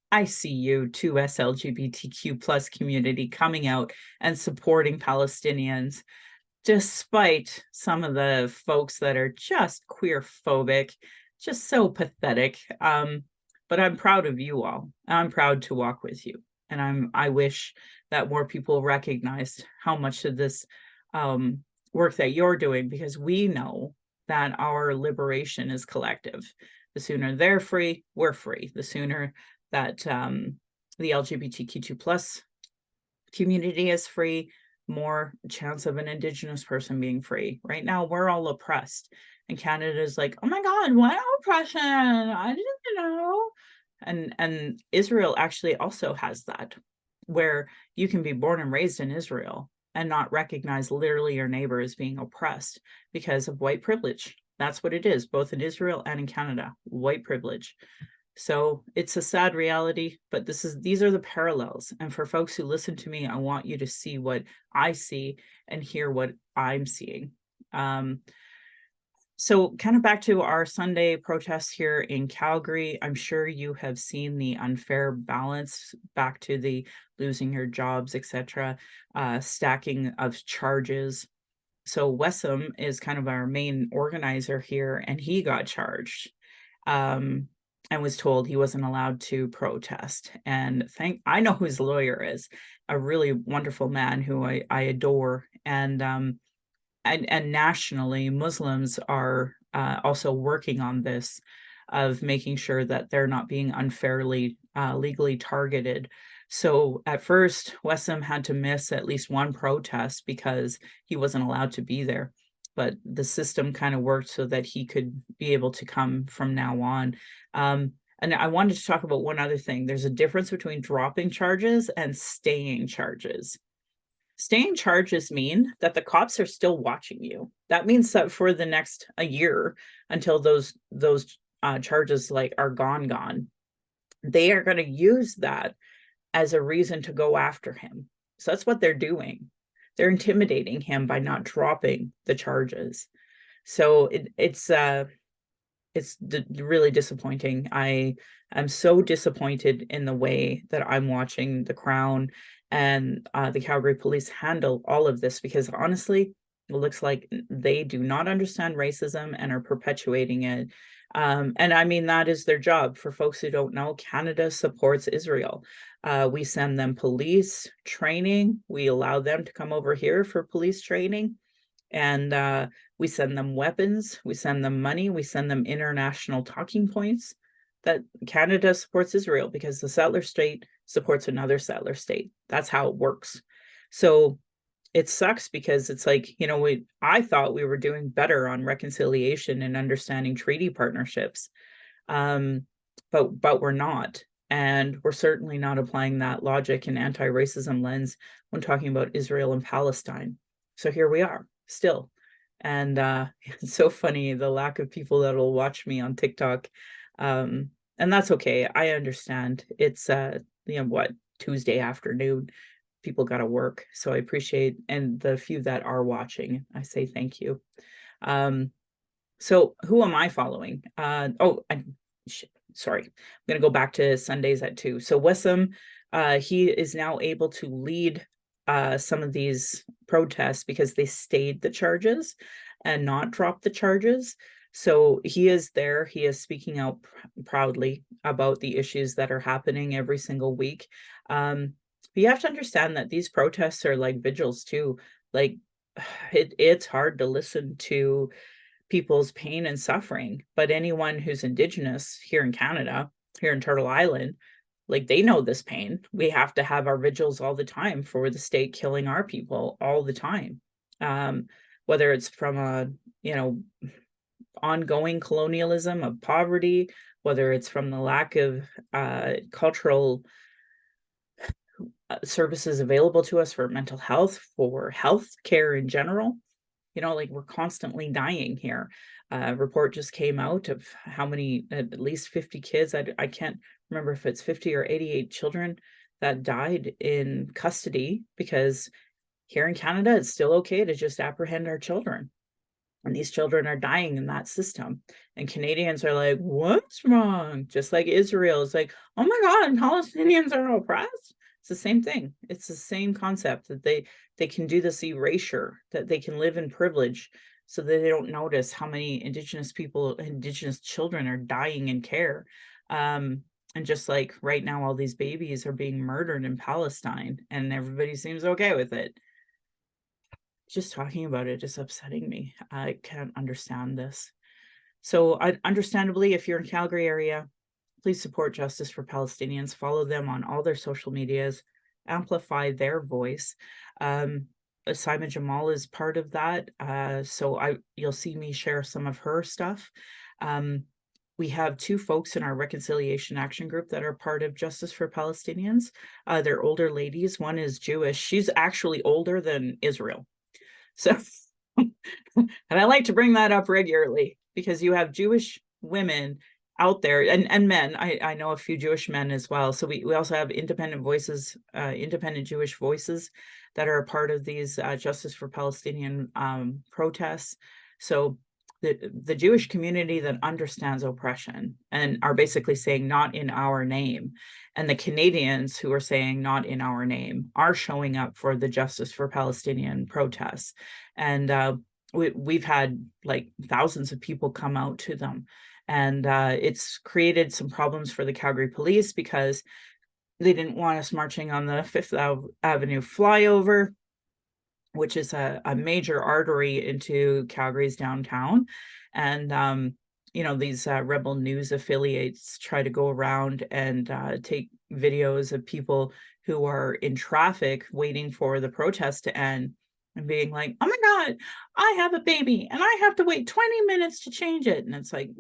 I see you, 2S LGBTQ plus community, coming out and supporting Palestinians, despite some of the folks that are just queer phobic, just so pathetic. but I'm proud of you all. I'm proud to walk with you. And I wish that more people recognized how much of this um, work that you're doing, because we know that our liberation is collective. The sooner they're free, we're free. The sooner that the LGBTQ2 plus community is free, more chance of an Indigenous person being free. Right now, we're all oppressed. And Canada's like, oh my God, what oppression? I didn't know. And Israel actually also has that, where you can be born and raised in Israel and not recognize literally your neighbor as being oppressed because of white privilege. That's what it is, both in Israel and in Canada, white privilege. So it's a sad reality, but these are the parallels. And for folks who listen to me, I want you to see what I see and hear what I'm seeing. Um, so kind of back to our Sunday protests here in Calgary, I'm sure you have seen the unfair balance back to the losing your jobs, etc., stacking of charges. So Wessam is kind of our main organizer here, and he got charged. And was told he wasn't allowed to protest. And I know who his lawyer is, a really wonderful man who I adore. And nationally, Muslims are also working on this, of making sure that they're not being unfairly legally targeted. So at first, Wessam had to miss at least one protest because he wasn't allowed to be there. But the system kind of worked so that he could be able to come from now on. And I wanted to talk about one other thing. There's a difference between dropping charges and staying charges. Staying charges mean that the cops are still watching you. That means that for the next a year, until those charges like are gone, they are going to use that as a reason to go after him. So that's what they're doing. They're intimidating him by not dropping the charges. So it's really disappointing. I am so disappointed in the way that I'm watching the Crown and the Calgary Police handle all of this, because honestly, it looks like they do not understand racism and are perpetuating it. And I mean, that is their job. For folks who don't know, Canada supports Israel. We send them police training. We allow them to come over here for police training. And we send them weapons, we send them money, we send them international talking points, that Canada supports Israel because the settler state supports another settler state. That's how it works. So it sucks, because it's like, I thought we were doing better on reconciliation and understanding treaty partnerships, but we're not. And we're certainly not applying that logic and anti-racism lens when talking about Israel and Palestine. So here we are still. And it's so funny, the lack of people that'll watch me on TikTok. And that's okay. I understand. It's Tuesday afternoon. People got to work. So I appreciate, and the few that are watching, I say thank you. So who am I following? Sorry. I'm going to go back to Sundays at 2. So Wessam, he is now able to lead some of these protests because they stayed the charges and not dropped the charges. So he is there. He is speaking out proudly about the issues that are happening every single week. But you have to understand that these protests are like vigils too. Like it's hard to listen to people's pain and suffering, but anyone who's Indigenous here in Canada, here in Turtle Island, like they know this pain. We have to have our vigils all the time for the state killing our people all the time. Whether it's from a, ongoing colonialism of poverty, whether it's from the lack of cultural services available to us for mental health, for health care in general. Like we're constantly dying here. A report just came out of how many, at least 50 kids. I can't remember if it's 50 or 88 children that died in custody, because here in Canada, it's still okay to just apprehend our children. And these children are dying in that system. And Canadians are like, what's wrong? Just like Israel is like, oh my God, Palestinians are oppressed. It's the same thing. It's the same concept, that they can do this erasure, that they can live in privilege so that they don't notice how many Indigenous children are dying in care. And just like right now, all these babies are being murdered in Palestine and everybody seems okay with it. Just talking about it is upsetting me. I can't understand this. So, understandably, if you're in Calgary area, please support Justice for Palestinians. Follow them on all their social medias. Amplify their voice. Um, Simon Jamal is part of that. So you'll see me share some of her stuff. Um, we have two folks in our Reconciliation Action Group that are part of Justice for Palestinians. They're older ladies. One is Jewish. She's actually older than Israel. So, and I like to bring that up regularly because you have Jewish women out there and men. I know a few Jewish men as well. So we also have independent voices, independent Jewish voices that are a part of these Justice for Palestinian protests. So the Jewish community that understands oppression and are basically saying not in our name, and the Canadians who are saying not in our name are showing up for the Justice for Palestinian protests. And we've had like thousands of people come out to them. And it's created some problems for the Calgary police because they didn't want us marching on the Fifth Avenue flyover, which is a major artery into Calgary's downtown. And, these Rebel News affiliates try to go around and take videos of people who are in traffic waiting for the protest to end and being like, oh my God, I have a baby and I have to wait 20 minutes to change it. And it's like,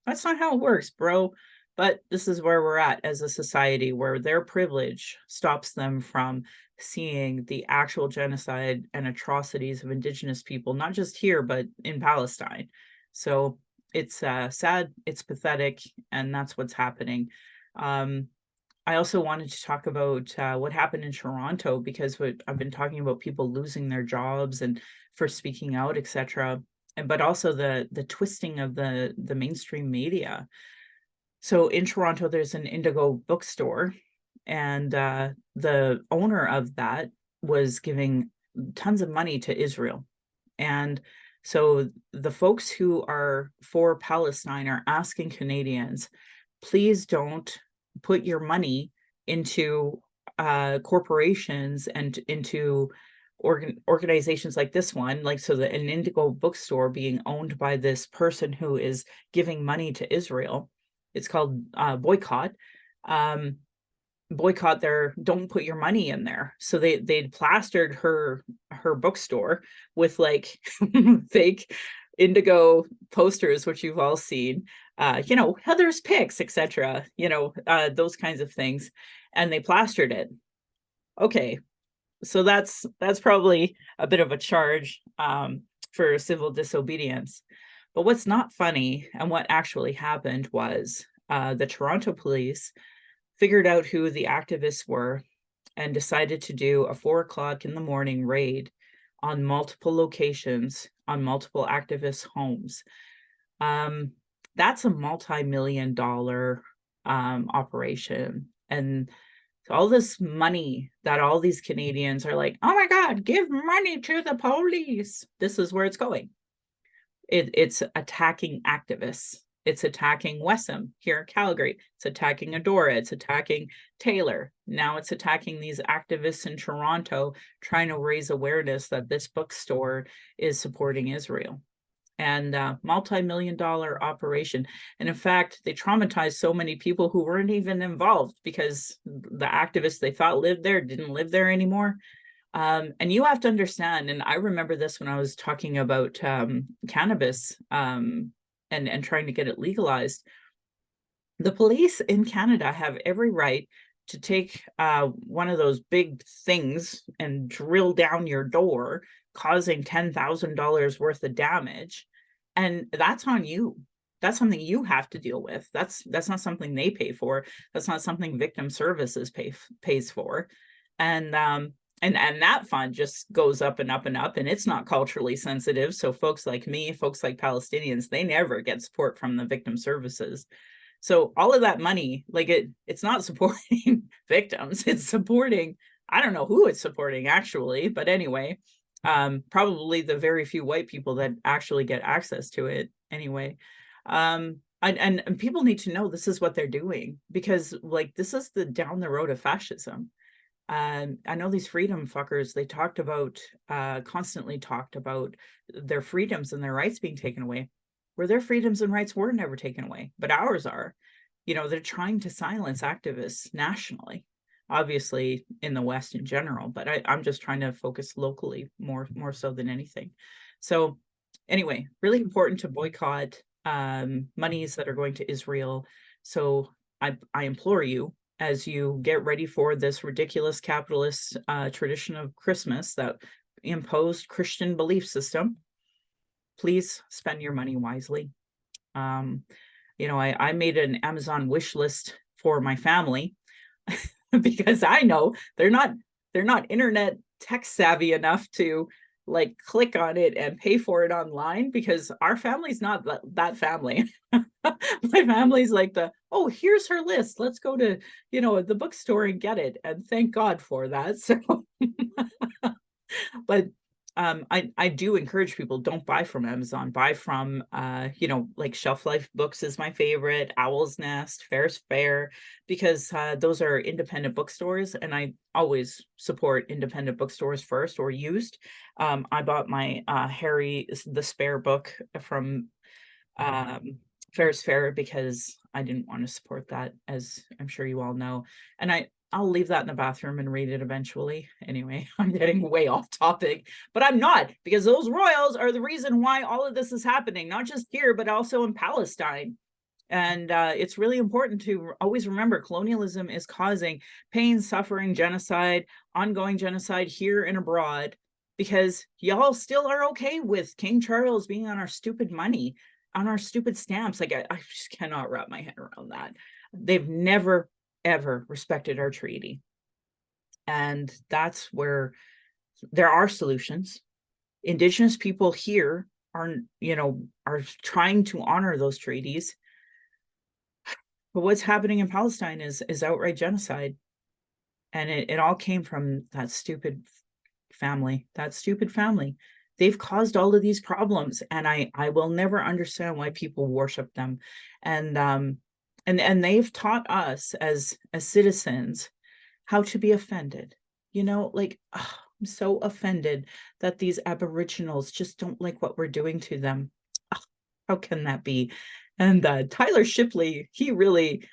that's not how it works, bro. But this is where we're at as a society where their privilege stops them from seeing the actual genocide and atrocities of Indigenous people, not just here, but in Palestine. So it's sad, it's pathetic, and that's what's happening. I also wanted to talk about what happened in Toronto because I've been talking about people losing their jobs and for speaking out, etc. But also the twisting of the mainstream media. So in Toronto, there's an Indigo bookstore, and the owner of that was giving tons of money to Israel. And so the folks who are for Palestine are asking Canadians, please don't put your money into corporations and into organizations like this one, like so an Indigo bookstore being owned by this person who is giving money to Israel. It's called Boycott. Boycott their, don't put your money in there. So they'd plastered her bookstore with like fake Indigo posters, which you've all seen, Heather's Picks, etc., those kinds of things. And they plastered it. Okay, so that's probably a bit of a charge for civil disobedience. But what's not funny and what actually happened was the Toronto police figured out who the activists were and decided to do a 4:00 in the morning raid on multiple locations on multiple activists' homes. That's a multi-million-dollar operation. And all this money that all these Canadians are like, oh my God, give money to the police. This is where it's going. It's attacking activists. It's attacking Wessam here in Calgary. It's attacking Adora. It's attacking Taylor. Now it's attacking these activists in Toronto, trying to raise awareness that this bookstore is supporting Israel. And multi-million-dollar operation. And in fact, they traumatized so many people who weren't even involved because the activists they thought lived there didn't live there anymore. And you have to understand, and I remember this when I was talking about cannabis and trying to get it legalized. The police in Canada have every right to take one of those big things and drill down your door, causing $10,000 worth of damage. And that's on you. That's something you have to deal with. That's not something they pay for. That's not something victim services pays for. And that fund just goes up and up and up, and it's not culturally sensitive. So folks like me, folks like Palestinians, they never get support from the victim services. So all of that money, like it's not supporting victims, it's supporting, I don't know who it's supporting actually, but anyway, probably the very few white people that actually get access to it anyway. And people need to know this is what they're doing, because like this is the down the road of fascism. I know these freedom fuckers, they talked about, constantly talked about their freedoms and their rights being taken away, where their freedoms and rights were never taken away, but ours are. You know, they're trying to silence activists nationally, obviously in the West in general, but I'm just trying to focus locally more so than anything. So anyway, really important to boycott monies that are going to Israel. So I implore you, as you get ready for this ridiculous capitalist tradition of Christmas that imposed Christian belief system, please spend your money wisely. Um, you know, I made an Amazon wish list for my family because I know they're not internet tech savvy enough to like click on it and pay for it online, because our family's not that family. My family's like oh, here's her list. Let's go to, the bookstore and get it. And thank God for that. So but I do encourage people, don't buy from Amazon, buy from like Shelf Life Books is my favorite, Owl's Nest, Fair's Fair, because those are independent bookstores, and I always support independent bookstores first, or used. I bought my Harry the Spare book from um, Fair's Fair because I didn't want to support that, as I'm sure you all know. And I'll leave that in the bathroom and read it eventually. Anyway, I'm getting way off topic, but I'm not, because those royals are the reason why all of this is happening, not just here, but also in Palestine. And it's really important to always remember colonialism is causing pain, suffering, genocide, ongoing genocide here and abroad, because y'all still are okay with King Charles being on our stupid money, on our stupid stamps. Like, I just cannot wrap my head around that. They've never, ever respected our treaty. And that's where there are solutions. Indigenous people here are trying to honor those treaties. But what's happening in Palestine is outright genocide. And it all came from that stupid family, They've caused all of these problems, and I will never understand why people worship them. And they've taught us as citizens how to be offended. Like, I'm so offended that these Aboriginals just don't like what we're doing to them. How can that be? And Tyler Shipley, he really,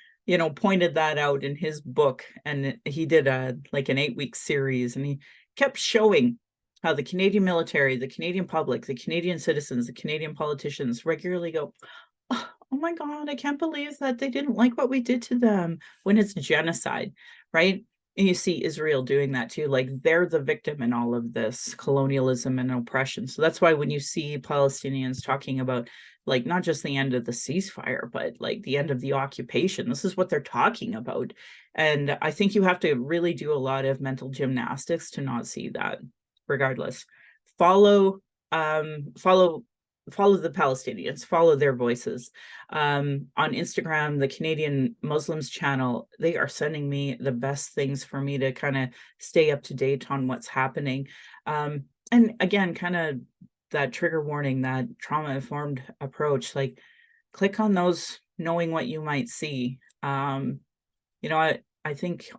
pointed that out in his book, and he did an 8-week series, and he kept showing how the Canadian military, the Canadian public, the Canadian citizens, the Canadian politicians regularly go, oh my God, I can't believe that they didn't like what we did to them, when it's genocide, right? And you see Israel doing that too. Like, they're the victim in all of this colonialism and oppression. So that's why when you see Palestinians talking about, like, not just the end of the ceasefire, but like the end of the occupation, this is what they're talking about. And I think you have to really do a lot of mental gymnastics to not see that. Regardless, follow the Palestinians, follow their voices. On Instagram, the Canadian Muslims channel, they are sending me the best things for me to kind of stay up to date on what's happening. And again, kind of that trigger warning, that trauma-informed approach, like, click on those knowing what you might see. I think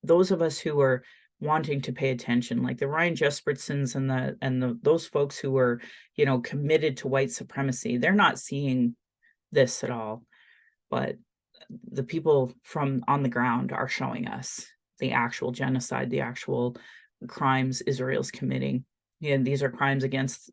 those of us who are wanting to pay attention, like the Ryan Jespertsons and those folks who are, committed to white supremacy, they're not seeing this at all. But the people from on the ground are showing us the actual genocide, the actual crimes Israel's committing. And these are crimes against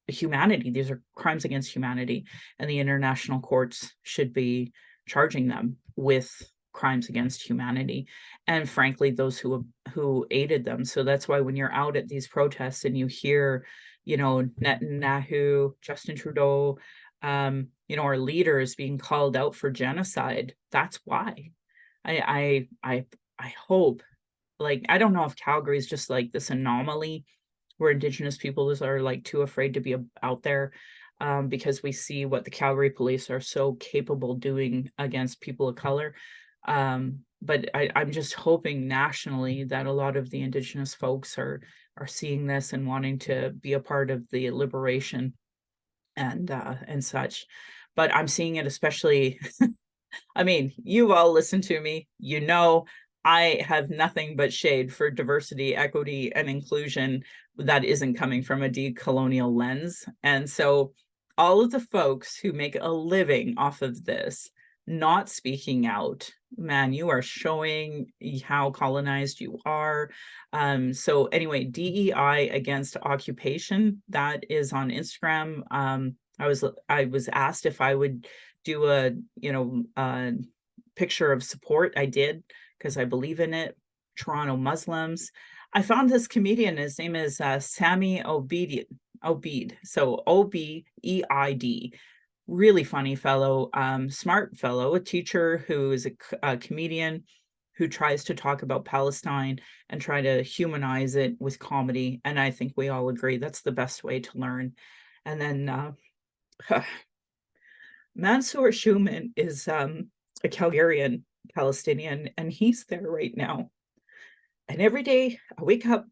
humanity. These are crimes against humanity, and the international courts should be charging them with crimes against humanity, and frankly those who aided them. So that's why when you're out at these protests and you hear, Netanyahu, Justin Trudeau, our leaders being called out for genocide, that's why. I hope, like, I don't know if Calgary is just like this anomaly where Indigenous peoples are like too afraid to be out there, because we see what the Calgary police are so capable doing against people of color. But I'm just hoping nationally that a lot of the Indigenous folks are seeing this and wanting to be a part of the liberation and such. But I'm seeing it especially. I mean, you've all listened to me. You know, I have nothing but shade for diversity, equity, and inclusion that isn't coming from a decolonial lens. And so, all of the folks who make a living off of this, not speaking out, man, you are showing how colonized you are. So, anyway, DEI against occupation, that is on Instagram. I was asked if I would do a picture of support. I did, because I believe in it. Toronto Muslims. I found this comedian. His name is Sami Obeid, so Obeid. Really funny fellow, smart fellow, a teacher who is a comedian who tries to talk about Palestine and try to humanize it with comedy. And I think we all agree that's the best way to learn. And then Mansour Schumann is a Calgarian Palestinian, and he's there right now. And every day I wake up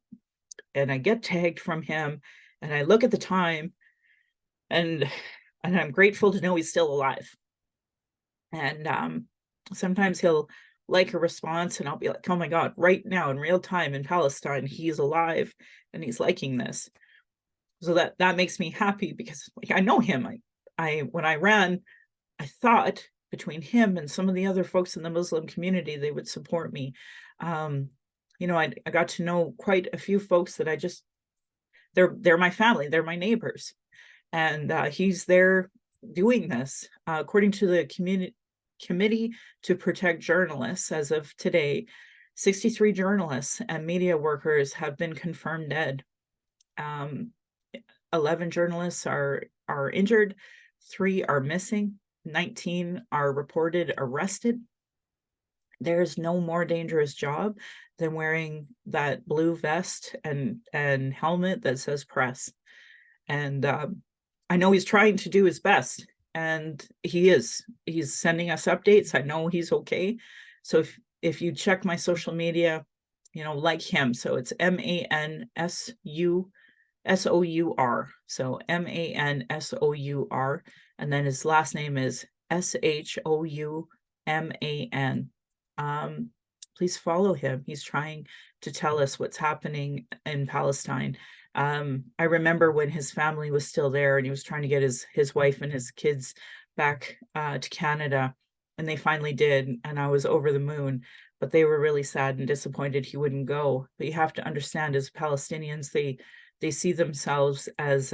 and I get tagged from him, and I look at the time, and I'm grateful to know he's still alive. And sometimes he'll like a response, and I'll be like, "Oh my God, right now in real time in Palestine, he's alive and he's liking this." So that makes me happy, because like, I know him. I when I ran, I thought between him and some of the other folks in the Muslim community, they would support me. I got to know quite a few folks that they're my family, they're my neighbors, and he's there doing this. According to the Committee to Protect Journalists, as of today, 63 journalists and media workers have been confirmed dead. 11 journalists are injured, 3 are missing, 19 are reported arrested. There's no more dangerous job than wearing that blue vest and helmet that says press. And I know he's trying to do his best, and he's sending us updates. I know he's okay. So if you check my social media, like him. So it's MANSOUR. So MANSOUR. And then his last name is SHOUMAN. Please follow him. He's trying to tell us what's happening in Palestine. I remember when his family was still there, and he was trying to get his wife and his kids back to Canada, and they finally did, and I was over the moon. But they were really sad and disappointed he wouldn't go. But you have to understand, as Palestinians, they see themselves as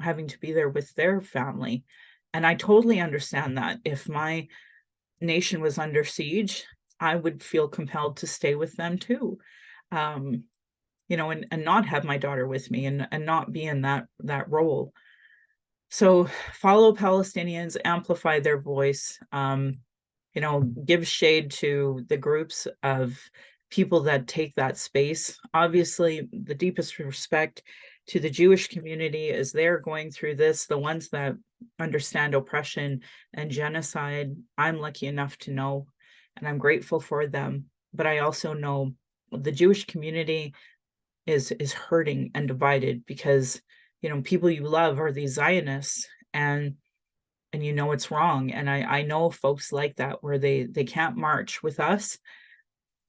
having to be there with their family. And I totally understand that. If my nation was under siege, I would feel compelled to stay with them too. And not have my daughter with me, and not be in that role. So follow Palestinians, amplify their voice, give shade to the groups of people that take that space. Obviously, the deepest respect to the Jewish community as they're going through this, the ones that understand oppression and genocide. I'm lucky enough to know, and I'm grateful for them. But I also know the Jewish community is hurting and divided, because people you love are these Zionists, and it's wrong. And I know folks like that, where they can't march with us,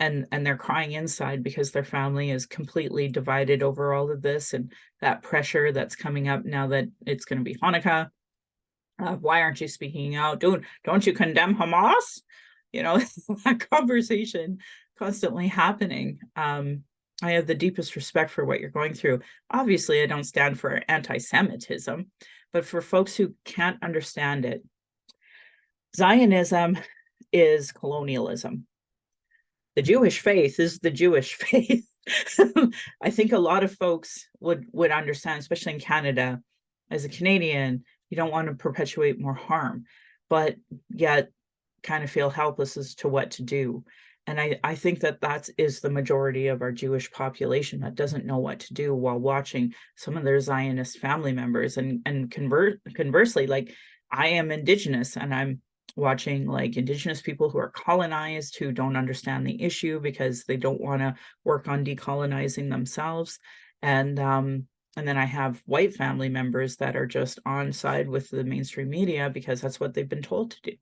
and they're crying inside because their family is completely divided over all of this, and that pressure that's coming up now that it's going to be Hanukkah. Why aren't you speaking out? Don't you condemn Hamas? That conversation constantly happening. I have the deepest respect for what you're going through. Obviously, I don't stand for anti-Semitism, but for folks who can't understand it, Zionism is colonialism. The Jewish faith is the Jewish faith. I think a lot of folks would understand, especially in Canada. As a Canadian, you don't want to perpetuate more harm, but yet kind of feel helpless as to what to do. And I think that is the majority of our Jewish population that doesn't know what to do while watching some of their Zionist family members. And conversely, like, I am Indigenous, and I'm watching like Indigenous people who are colonized, who don't understand the issue because they don't want to work on decolonizing themselves. And And then I have white family members that are just on side with the mainstream media because that's what they've been told to do.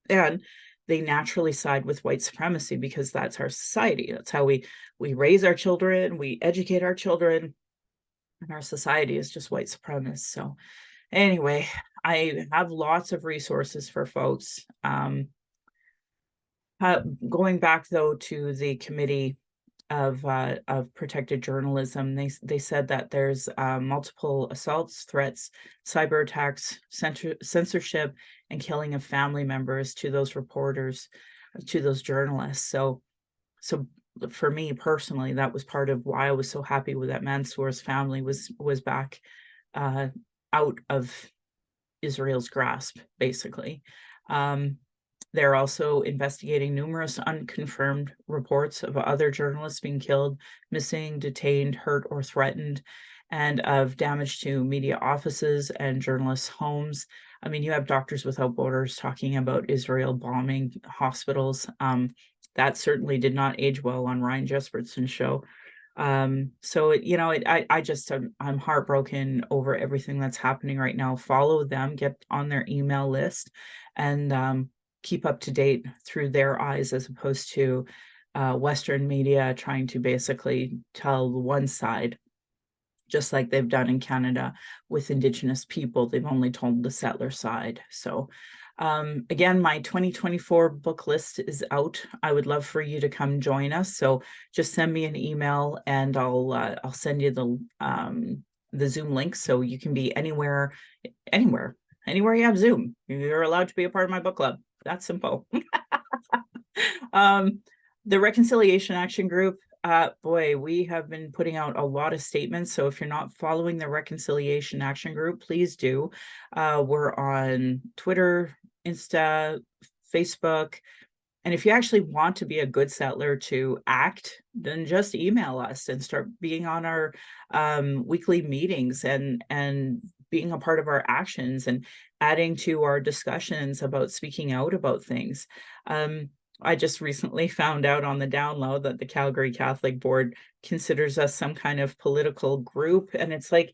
And they naturally side with white supremacy because that's our society. That's how we raise our children, we educate our children, and our society is just white supremacist. So anyway, I have lots of resources for folks. Going back though to the committee of protected journalism, they said that there's multiple assaults, threats, cyber attacks, censorship, and killing of family members to those reporters, to those journalists. So for me personally, that was part of why I was so happy with that Mansour's family was back uh, out of Israel's grasp, basically. Um, they're also investigating numerous unconfirmed reports of other journalists being killed, missing, detained, hurt, or threatened, and of damage to media offices and journalists' homes. I mean, you have Doctors Without Borders talking about Israel bombing hospitals. That certainly did not age well on Ryan Jespersen's show. So I'm heartbroken over everything that's happening right now. Follow them, get on their email list, and keep up to date through their eyes as opposed to Western media trying to basically tell one side, just like they've done in Canada with Indigenous people. They've only told the settler side. So again, my 2024 book list is out. I would love for you to come join us. So just send me an email and I'll send you the Zoom link so you can be anywhere you have Zoom. You're allowed to be a part of my book club. That's simple. The Reconciliation Action Group, boy, we have been putting out a lot of statements. So if you're not following the Reconciliation Action Group, please do. We're on Twitter, Insta, Facebook. And if you actually want to be a good settler to act, then just email us and start being on our weekly meetings and being a part of our actions and adding to our discussions about speaking out about things. I just recently found out on the down low that the Calgary Catholic Board considers us some kind of political group. And it's like,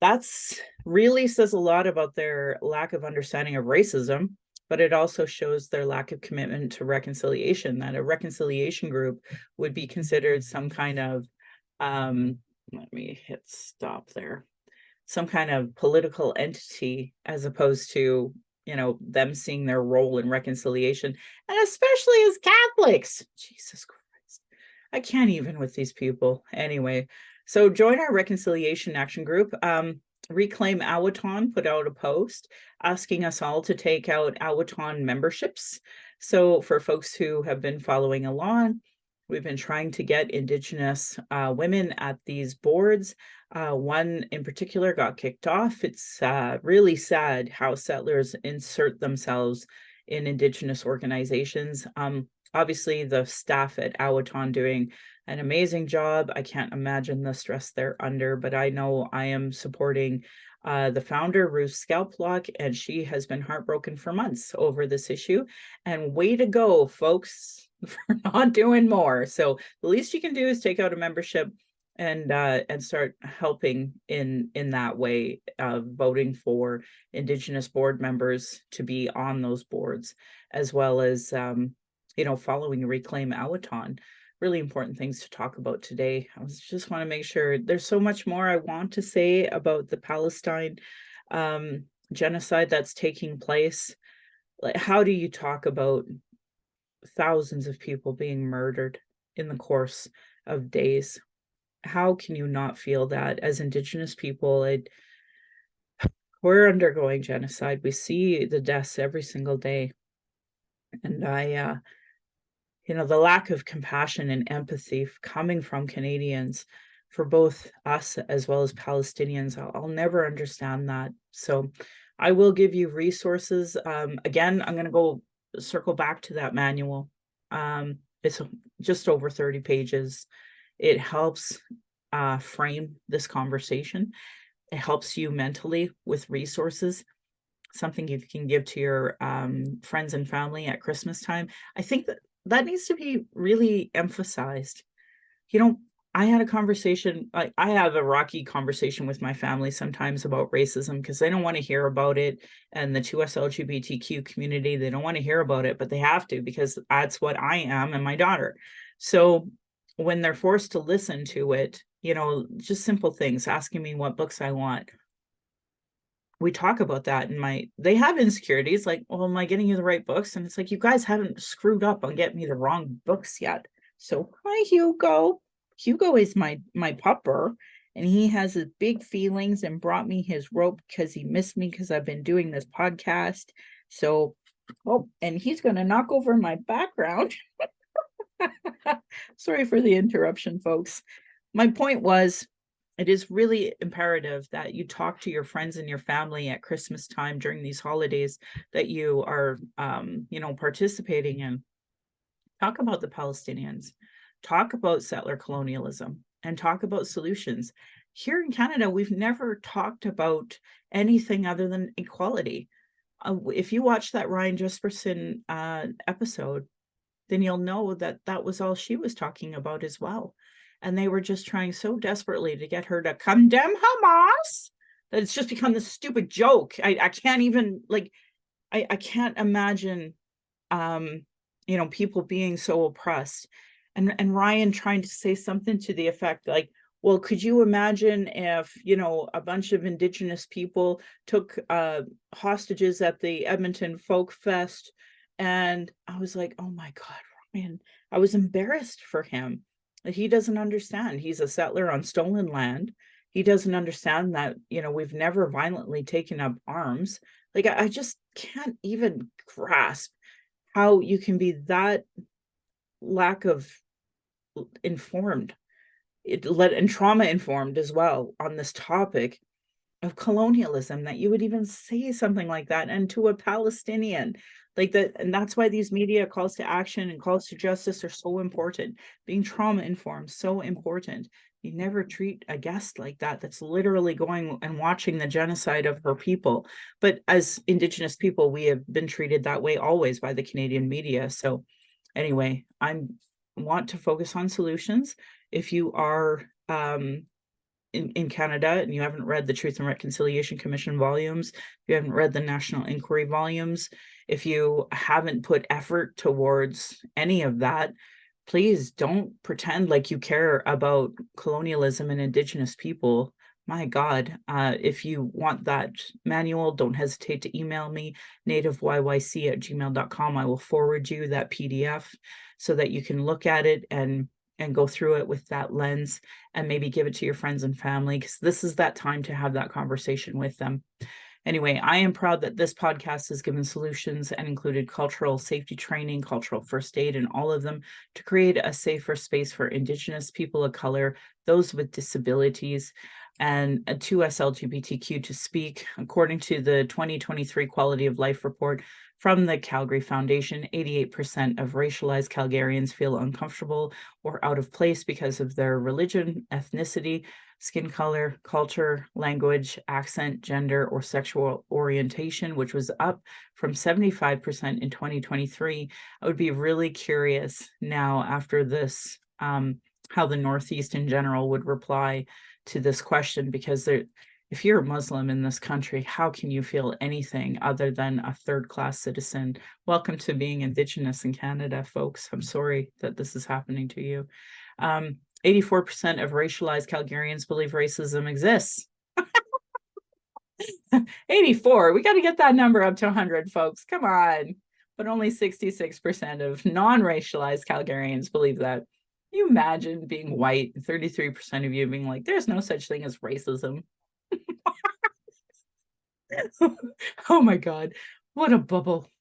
that's really says a lot about their lack of understanding of racism, but it also shows their lack of commitment to reconciliation, that a reconciliation group would be considered some kind of, let me hit stop there, some kind of political entity as opposed to, them seeing their role in reconciliation, and especially as Catholics. Jesus Christ. I can't even with these people. Anyway, so join our Reconciliation Action Group. Reclaim Awaton put out a post asking us all to take out Awaton memberships. So for folks who have been following along, we've been trying to get Indigenous women at these boards. One in particular got kicked off. It's really sad how settlers insert themselves in Indigenous organizations. Obviously, the staff at Awaton doing an amazing job. I can't imagine the stress they're under, but I know I am supporting the founder, Ruth Scalplock, and she has been heartbroken for months over this issue. And way to go, folks, for not doing more. So the least you can do is take out a membership and start helping in that way, voting for Indigenous board members to be on those boards, as well as following Reclaim Awaton. Really important things to talk about today. I just want to make sure there's so much more I want to say about the Palestine genocide that's taking place. Like, how do you talk about thousands of people being murdered in the course of days? How can you not feel that as Indigenous people? We're undergoing genocide. We see the deaths every single day. And the lack of compassion and empathy coming from Canadians for both us as well as Palestinians, I'll never understand that. So I will give you resources. Again, I'm going to go circle back to that manual. It's just over 30 pages. It helps frame this conversation. It helps you mentally with resources, something you can give to your friends and family at Christmas time. I think that needs to be really emphasized. I had a conversation, I have a rocky conversation with my family sometimes about racism because they don't want to hear about it. And the 2S LGBTQ community, they don't want to hear about it, but they have to because that's what I am and my daughter. So when they're forced to listen to it, just simple things, asking me what books I want, we talk about that. And they have insecurities like, well, am I getting you the right books? And it's like, you guys haven't screwed up on getting me the wrong books yet. So hi, Hugo. Hugo is my pupper, and he has his big feelings and brought me his rope because he missed me because I've been doing this podcast. So, oh, and he's going to knock over my background. Sorry for the interruption, folks. My point was, it is really imperative that you talk to your friends and your family at Christmas time during these holidays that you are, participating in. Talk about the Palestinians, talk about settler colonialism, and talk about solutions. Here in Canada, we've never talked about anything other than equality. If you watch that Ryan Jesperson episode, then you'll know that that was all she was talking about as well. And they were just trying so desperately to get her to condemn Hamas that it's just become this stupid joke. I can't even, like, I can't imagine, people being so oppressed. And Ryan trying to say something to the effect like, well, could you imagine if, a bunch of Indigenous people took hostages at the Edmonton Folk Fest? And I was like, oh my God, Ryan, I was embarrassed for him. He doesn't understand. He's a settler on stolen land. He doesn't understand that, we've never violently taken up arms. Like, I just can't even grasp how you can be that lack of informed, and trauma informed as well on this topic of colonialism, that you would even say something like that, and to a Palestinian like that. And that's why these media calls to action and calls to justice are so important. Being trauma informed, so important. You never treat a guest like that that's literally going and watching the genocide of her people. But as Indigenous people, we have been treated that way always by the Canadian media. So anyway, I want to focus on solutions. If you are in Canada and you haven't read the Truth and Reconciliation Commission volumes, if you haven't read the National Inquiry volumes, if you haven't put effort towards any of that, please don't pretend like you care about colonialism and Indigenous people. My God, if you want that manual, don't hesitate to email me, nativeyyc@gmail.com. I will forward you that PDF so that you can look at it and go through it with that lens, and maybe give it to your friends and family, because this is that time to have that conversation with them. Anyway, I am proud that this podcast has given solutions and included cultural safety training, cultural first aid, and all of them to create a safer space for Indigenous people of color, those with disabilities, and a 2S LGBTQ to speak. According to the 2023 Quality of Life Report from the Calgary Foundation, 88% of racialized Calgarians feel uncomfortable or out of place because of their religion, ethnicity, skin color, culture, language, accent, gender, or sexual orientation, which was up from 75% in 2023. I would be really curious now after this, how the Northeast in general would reply to this question, because if you're a Muslim in this country, how can you feel anything other than a third-class citizen? Welcome to being Indigenous in Canada, folks. I'm sorry that this is happening to you. 84% of racialized Calgarians believe racism exists. 84, we got to get that number up to 100, folks. Come on. But only 66% of non-racialized Calgarians believe that. Can you imagine being white, 33% of you being like, there's no such thing as racism? Oh my God, what a bubble.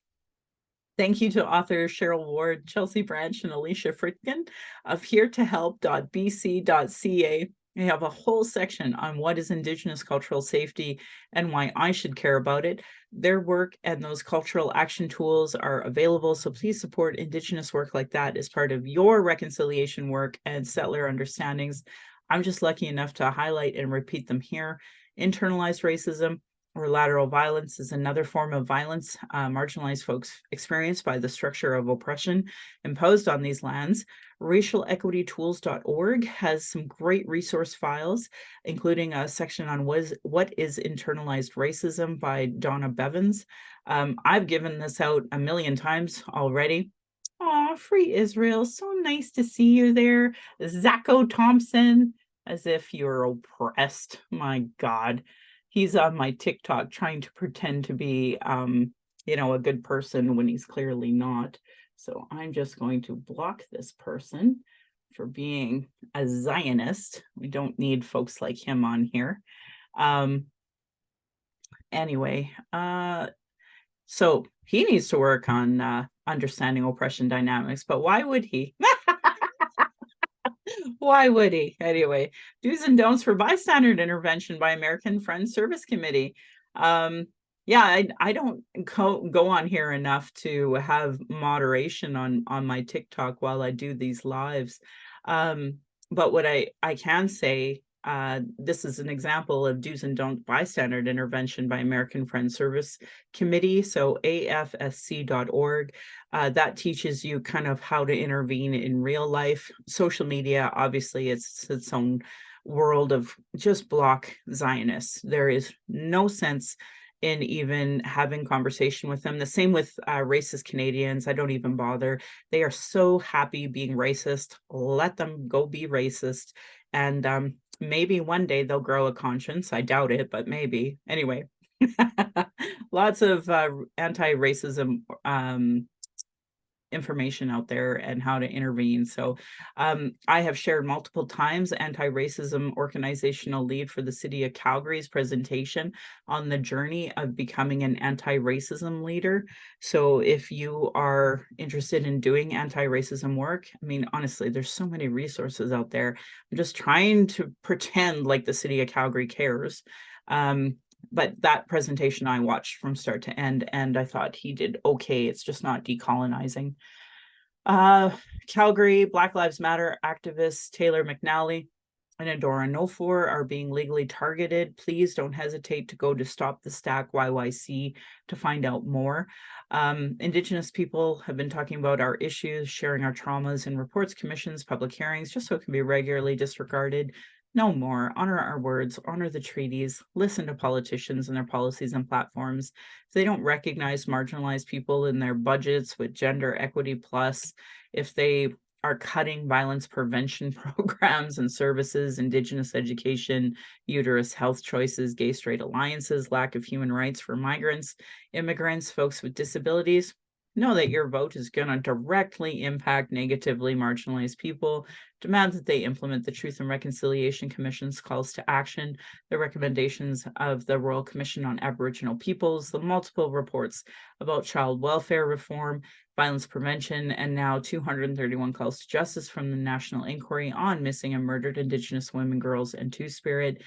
Thank you to authors Cheryl Ward, Chelsea Branch, and Alicia Fritkin of heretohelp.bc.ca. They have a whole section on what is Indigenous cultural safety and why I should care about it. Their work and those cultural action tools are available, so please support Indigenous work like that as part of your reconciliation work and settler understandings. I'm just lucky enough to highlight and repeat them here. Internalized racism, or lateral violence is another form of violence marginalized folks experience by the structure of oppression imposed on these lands. Racialequitytools.org has some great resource files, including a section on what is internalized racism by Donna Bevins. I've given this out a million times already. Aw, free Israel. So nice to see you there. Zacho Thompson, as if you're oppressed. My God. He's on my TikTok trying to pretend to be, a good person when he's clearly not. So I'm just going to block this person for being a Zionist. We don't need folks like him on here. Anyway, so he needs to work on understanding oppression dynamics, but why would he? Why would he? Anyway, do's and don'ts for bystander intervention by American Friends Service Committee. I don't go on here enough to have moderation on my TikTok while I do these lives. But what I can say, this is an example of do's and don'ts bystander intervention by American Friends Service Committee, so afsc.org. That teaches you kind of how to intervene in real life. Social media, obviously, it's its own world of just block Zionists. There is no sense in even having conversation with them. The same with racist Canadians. I don't even bother. They are so happy being racist. Let them go be racist. And maybe one day they'll grow a conscience. I doubt it, but maybe. Anyway, lots of anti-racism information out there and how to intervene. So I have shared multiple times anti-racism organizational lead for the city of Calgary's presentation on the journey of becoming an anti-racism leader. So if you are interested in doing anti-racism work, I mean, honestly, there's so many resources out there. I'm just trying to pretend like the city of Calgary cares. But that presentation I watched from start to end, and I thought he did okay. It's just not decolonizing. Calgary Black Lives Matter activist Taylor McNally and Adora Nofor are being legally targeted. Please don't hesitate to go to Stop the Stack YYC to find out more. Indigenous people have been talking about our issues, sharing our traumas in reports, commissions, public hearings, just so it can be regularly disregarded. No more. Honor our words, honor the treaties, listen to politicians and their policies and platforms. If they don't recognize marginalized people in their budgets with Gender Equity Plus, if they are cutting violence prevention programs and services, Indigenous education, uterus health choices, gay straight alliances, lack of human rights for migrants, immigrants, folks with disabilities, know that your vote is going to directly impact negatively marginalized people. Demand that they implement the Truth and Reconciliation Commission's calls to action, the recommendations of the Royal Commission on Aboriginal Peoples, the multiple reports about child welfare reform, violence prevention, and now 231 calls to justice from the National Inquiry on Missing and Murdered Indigenous Women, Girls, and Two-Spirit.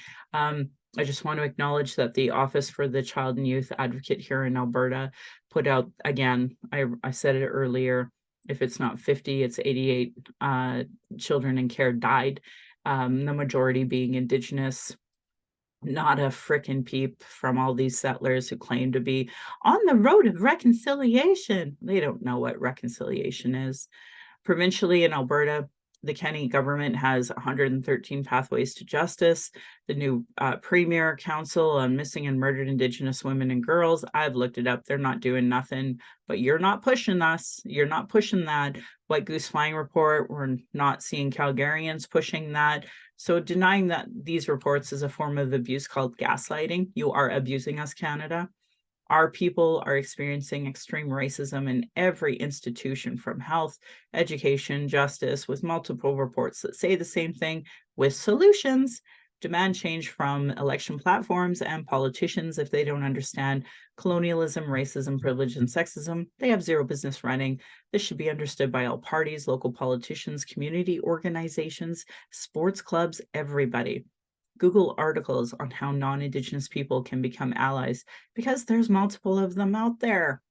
I just want to acknowledge that the Office for the Child and Youth Advocate here in Alberta put out, again, I said it earlier, if it's not 50, it's 88 children in care died, the majority being Indigenous. Not a frickin' peep from all these settlers who claim to be on the road of reconciliation. They don't know what reconciliation is. Provincially in Alberta, the Kenney government has 113 pathways to justice. The new Premier Council on Missing and Murdered Indigenous Women and Girls, I've looked it up. They're not doing nothing, but you're not pushing us. You're not pushing that. White Goose Flying Report, we're not seeing Calgarians pushing that. So denying that these reports is a form of abuse called gaslighting. You are abusing us, Canada. Our people are experiencing extreme racism in every institution from health, education, justice, with multiple reports that say the same thing with solutions. Demand change from election platforms and politicians if they don't understand colonialism, racism, privilege, and sexism. They have zero business running. This should be understood by all parties, local politicians, community organizations, sports clubs, everybody. Google articles on how non-Indigenous people can become allies because there's multiple of them out there.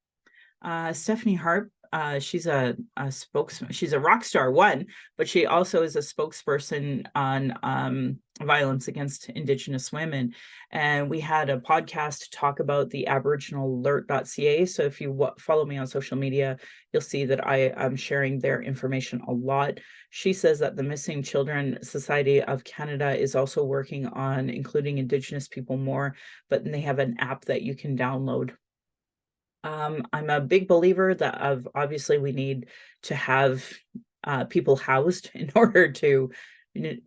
Stephanie Harp she's a spokesman. She's a rock star, one, but she also is a spokesperson on violence against Indigenous women. And we had a podcast to talk about the aboriginalalert.ca. So if you follow me on social media, you'll see that I am sharing their information a lot. She says that the Missing Children Society of Canada is also working on including Indigenous people more, but they have an app that you can download. I'm a big believer that of obviously we need to have people housed in order to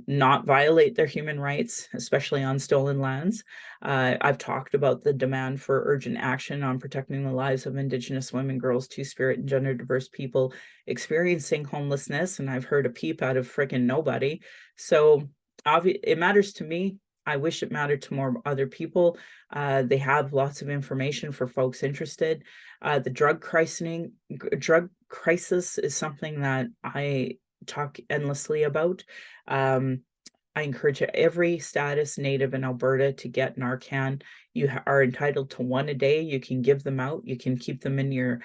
not violate their human rights, especially on stolen lands. I've talked about the demand for urgent action on protecting the lives of Indigenous women, girls, Two-Spirit, and gender diverse people experiencing homelessness, and I've heard a peep out of friggin' nobody. So it matters to me. I wish it mattered to more other people. They have lots of information for folks interested. The drug crisis is something that I talk endlessly about. I encourage every status native in Alberta to get Narcan. You are entitled to one a day. You can give them out. You can keep them in your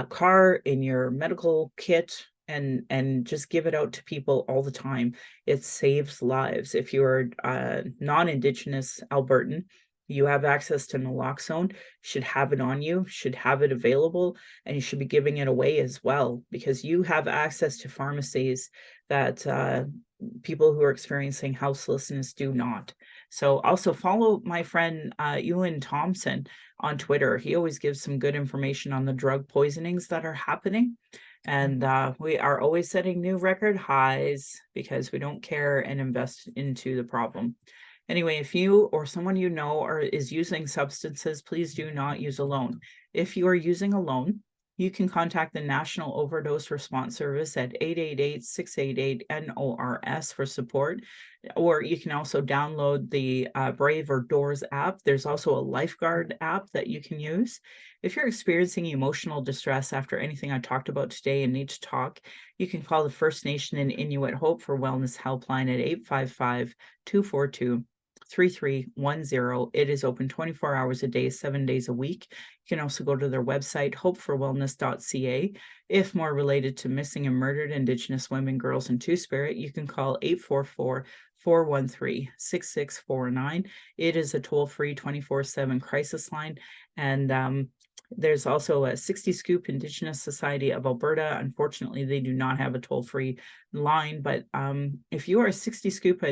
car, in your medical kit, and just give it out to people all the time. It saves lives. If you're a non-Indigenous Albertan, you have access to naloxone, should have it on you, should have it available, and you should be giving it away as well, because you have access to pharmacies that people who are experiencing houselessness do not. So also follow my friend Ewan Thompson on Twitter. He always gives some good information on the drug poisonings that are happening. And we are always setting new record highs because we don't care and invest into the problem. Anyway, if you or someone you know is using substances, please do not use alone. If you are using alone, you can contact the National Overdose Response Service at 888-688-NORS for support, or you can also download the Brave or Doors app. There's also a lifeguard app that you can use. If you're experiencing emotional distress after anything I talked about today and need to talk, you can call the First Nation and Inuit Hope for Wellness Helpline at 855-242-3310. It is open 24 hours a day, 7 days a week. You can also go to their website, hopeforwellness.ca. If more related to missing and murdered Indigenous women, girls, and Two-Spirit, you can call 844-413-6649. It is a toll-free 24/7 crisis line. And there's also a 60 Scoop Indigenous Society of Alberta. Unfortunately, they do not have a toll-free line, but if you are a 60 Scoop,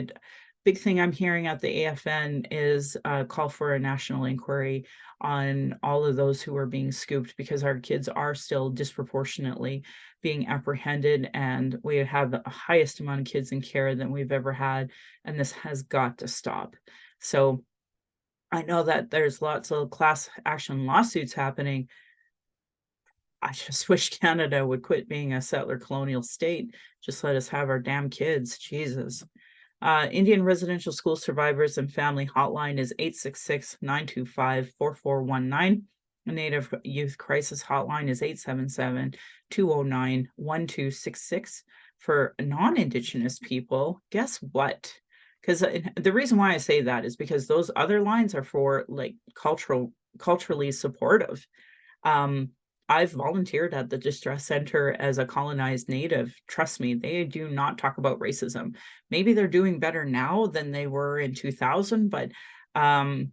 big thing I'm hearing at the AFN is a call for a national inquiry on all of those who are being scooped, because our kids are still disproportionately being apprehended, and we have the highest amount of kids in care than we've ever had, and this has got to stop. So I know that there's lots of class action lawsuits happening. I just wish Canada would quit being a settler colonial state. Just let us have our damn kids. Jesus. Indian Residential School Survivors and Family Hotline is 866-925-4419. The Native Youth Crisis Hotline is 877-209-1266. For non-Indigenous people, guess what? Because the reason why I say that is because those other lines are for like culturally supportive. I've volunteered at the Distress Center as a colonized Native. Trust me, they do not talk about racism. Maybe they're doing better now than they were in 2000, but the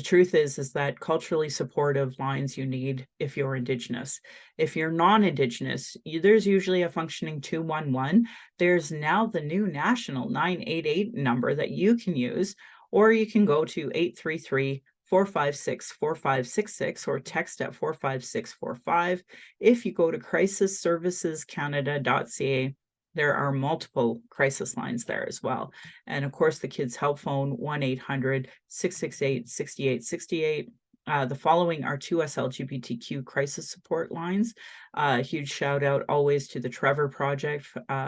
truth is that culturally supportive lines you need if you're Indigenous. If you're non-Indigenous, there's usually a functioning 211. There's now the new national 988 number that you can use, or you can go to 833-456-4566 or text at 45645. If you go to crisisservicescanada.ca, there are multiple crisis lines there as well. And of course, the Kids Help Phone, 1-800-668-6868. The following are 2S LGBTQ crisis support lines. Huge shout out always to the Trevor Project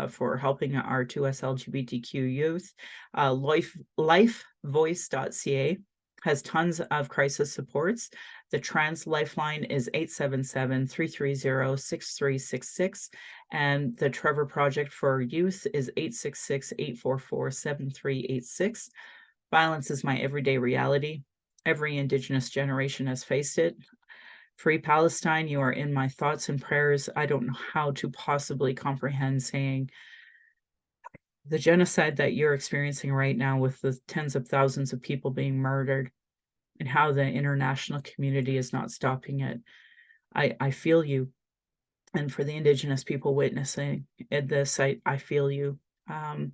for helping our 2S LGBTQ youth. Lifevoice.ca has tons of crisis supports. The Trans Lifeline is 877-330-6366. And the Trevor Project for Youth is 866-844-7386. Violence is my everyday reality. Every Indigenous generation has faced it. Free Palestine, you are in my thoughts and prayers. I don't know how to possibly comprehend saying the genocide that you're experiencing right now with the tens of thousands of people being murdered and how the international community is not stopping it. I feel you. And for the Indigenous people witnessing this, I feel you. Um,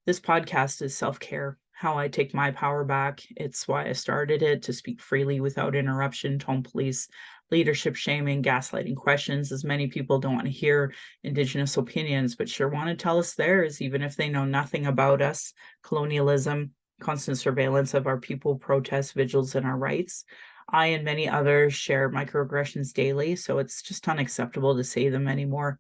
this podcast is self-care, how I take my power back. It's why I started it, to speak freely without interruption, tone police, leadership shaming, gaslighting questions, as many people don't want to hear Indigenous opinions, but sure want to tell us theirs, even if they know nothing about us, colonialism, constant surveillance of our people, protests, vigils, and our rights. I and many others share microaggressions daily, so it's just unacceptable to say them anymore.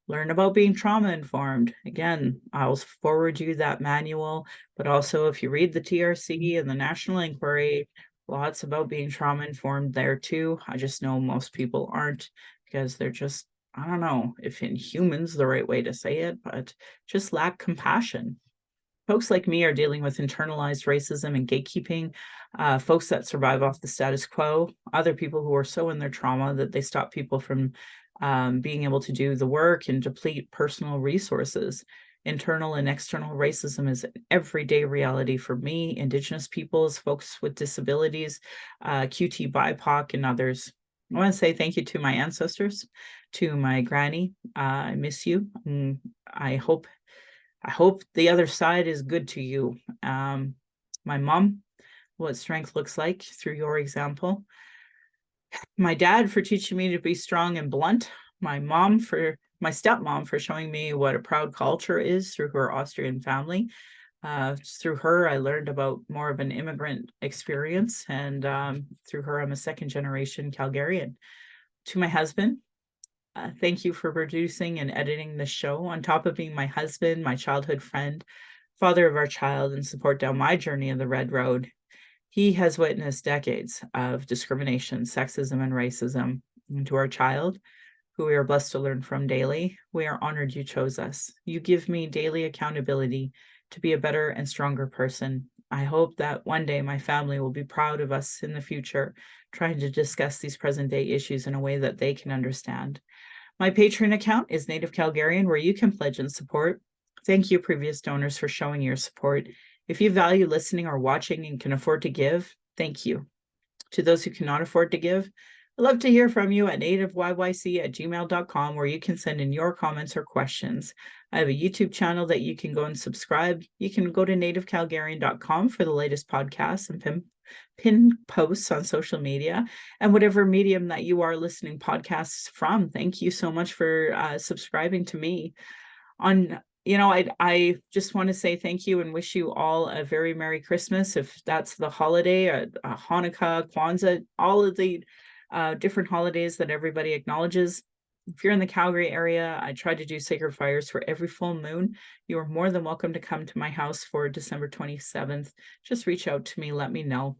Learn about being trauma informed. Again, I'll forward you that manual, but also if you read the TRC and the National Inquiry, lots about being trauma informed there too. I just know most people aren't because they're just, I don't know if inhuman's the right way to say it, but just lack compassion. Folks like me are dealing with internalized racism and gatekeeping, folks that survive off the status quo, other people who are so in their trauma that they stop people from being able to do the work and deplete personal resources. Internal and external racism is an everyday reality for me, Indigenous peoples, folks with disabilities, QT, BIPOC, and others. I want to say thank you to my ancestors, to my granny. I miss you. I hope the other side is good to you. My mom, what strength looks like through your example. My dad for teaching me to be strong and blunt. My stepmom for showing me what a proud culture is through her Austrian family. Through her, I learned about more of an immigrant experience, and through her, I'm a second generation Calgarian. To my husband, thank you for producing and editing the show. On top of being my husband, my childhood friend, father of our child, and support down my journey of the Red Road, he has witnessed decades of discrimination, sexism, and racism. And to our child, who we are blessed to learn from daily, we are honored you chose us. You give me daily accountability to be a better and stronger person. I hope that one day my family will be proud of us in the future, trying to discuss these present day issues in a way that they can understand. My Patreon account is Native Calgarian, where you can pledge and support. Thank you, previous donors, for showing your support. If you value listening or watching and can afford to give, thank you. To those who cannot afford to give, I'd love to hear from you at nativeyyc@gmail.com, where you can send in your comments or questions. I have a YouTube channel that you can go and subscribe. You can go to nativecalgarian.com for the latest podcasts and pin posts on social media, and whatever medium that you are listening podcasts from. Thank you so much for subscribing to me. I just want to say thank you and wish you all a very Merry Christmas, if that's the holiday, Hanukkah, Kwanzaa, all of the different holidays that everybody acknowledges. If you're in the Calgary area, I try to do sacred fires for every full moon. You are more than welcome to come to my house for December 27th. Just reach out to me, let me know.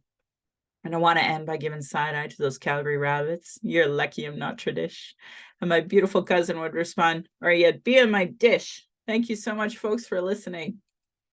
And I want to end by giving side-eye to those Calgary rabbits. You're lucky I'm not Tradish. And my beautiful cousin would respond, or you'd be in my dish. Thank you so much, folks, for listening.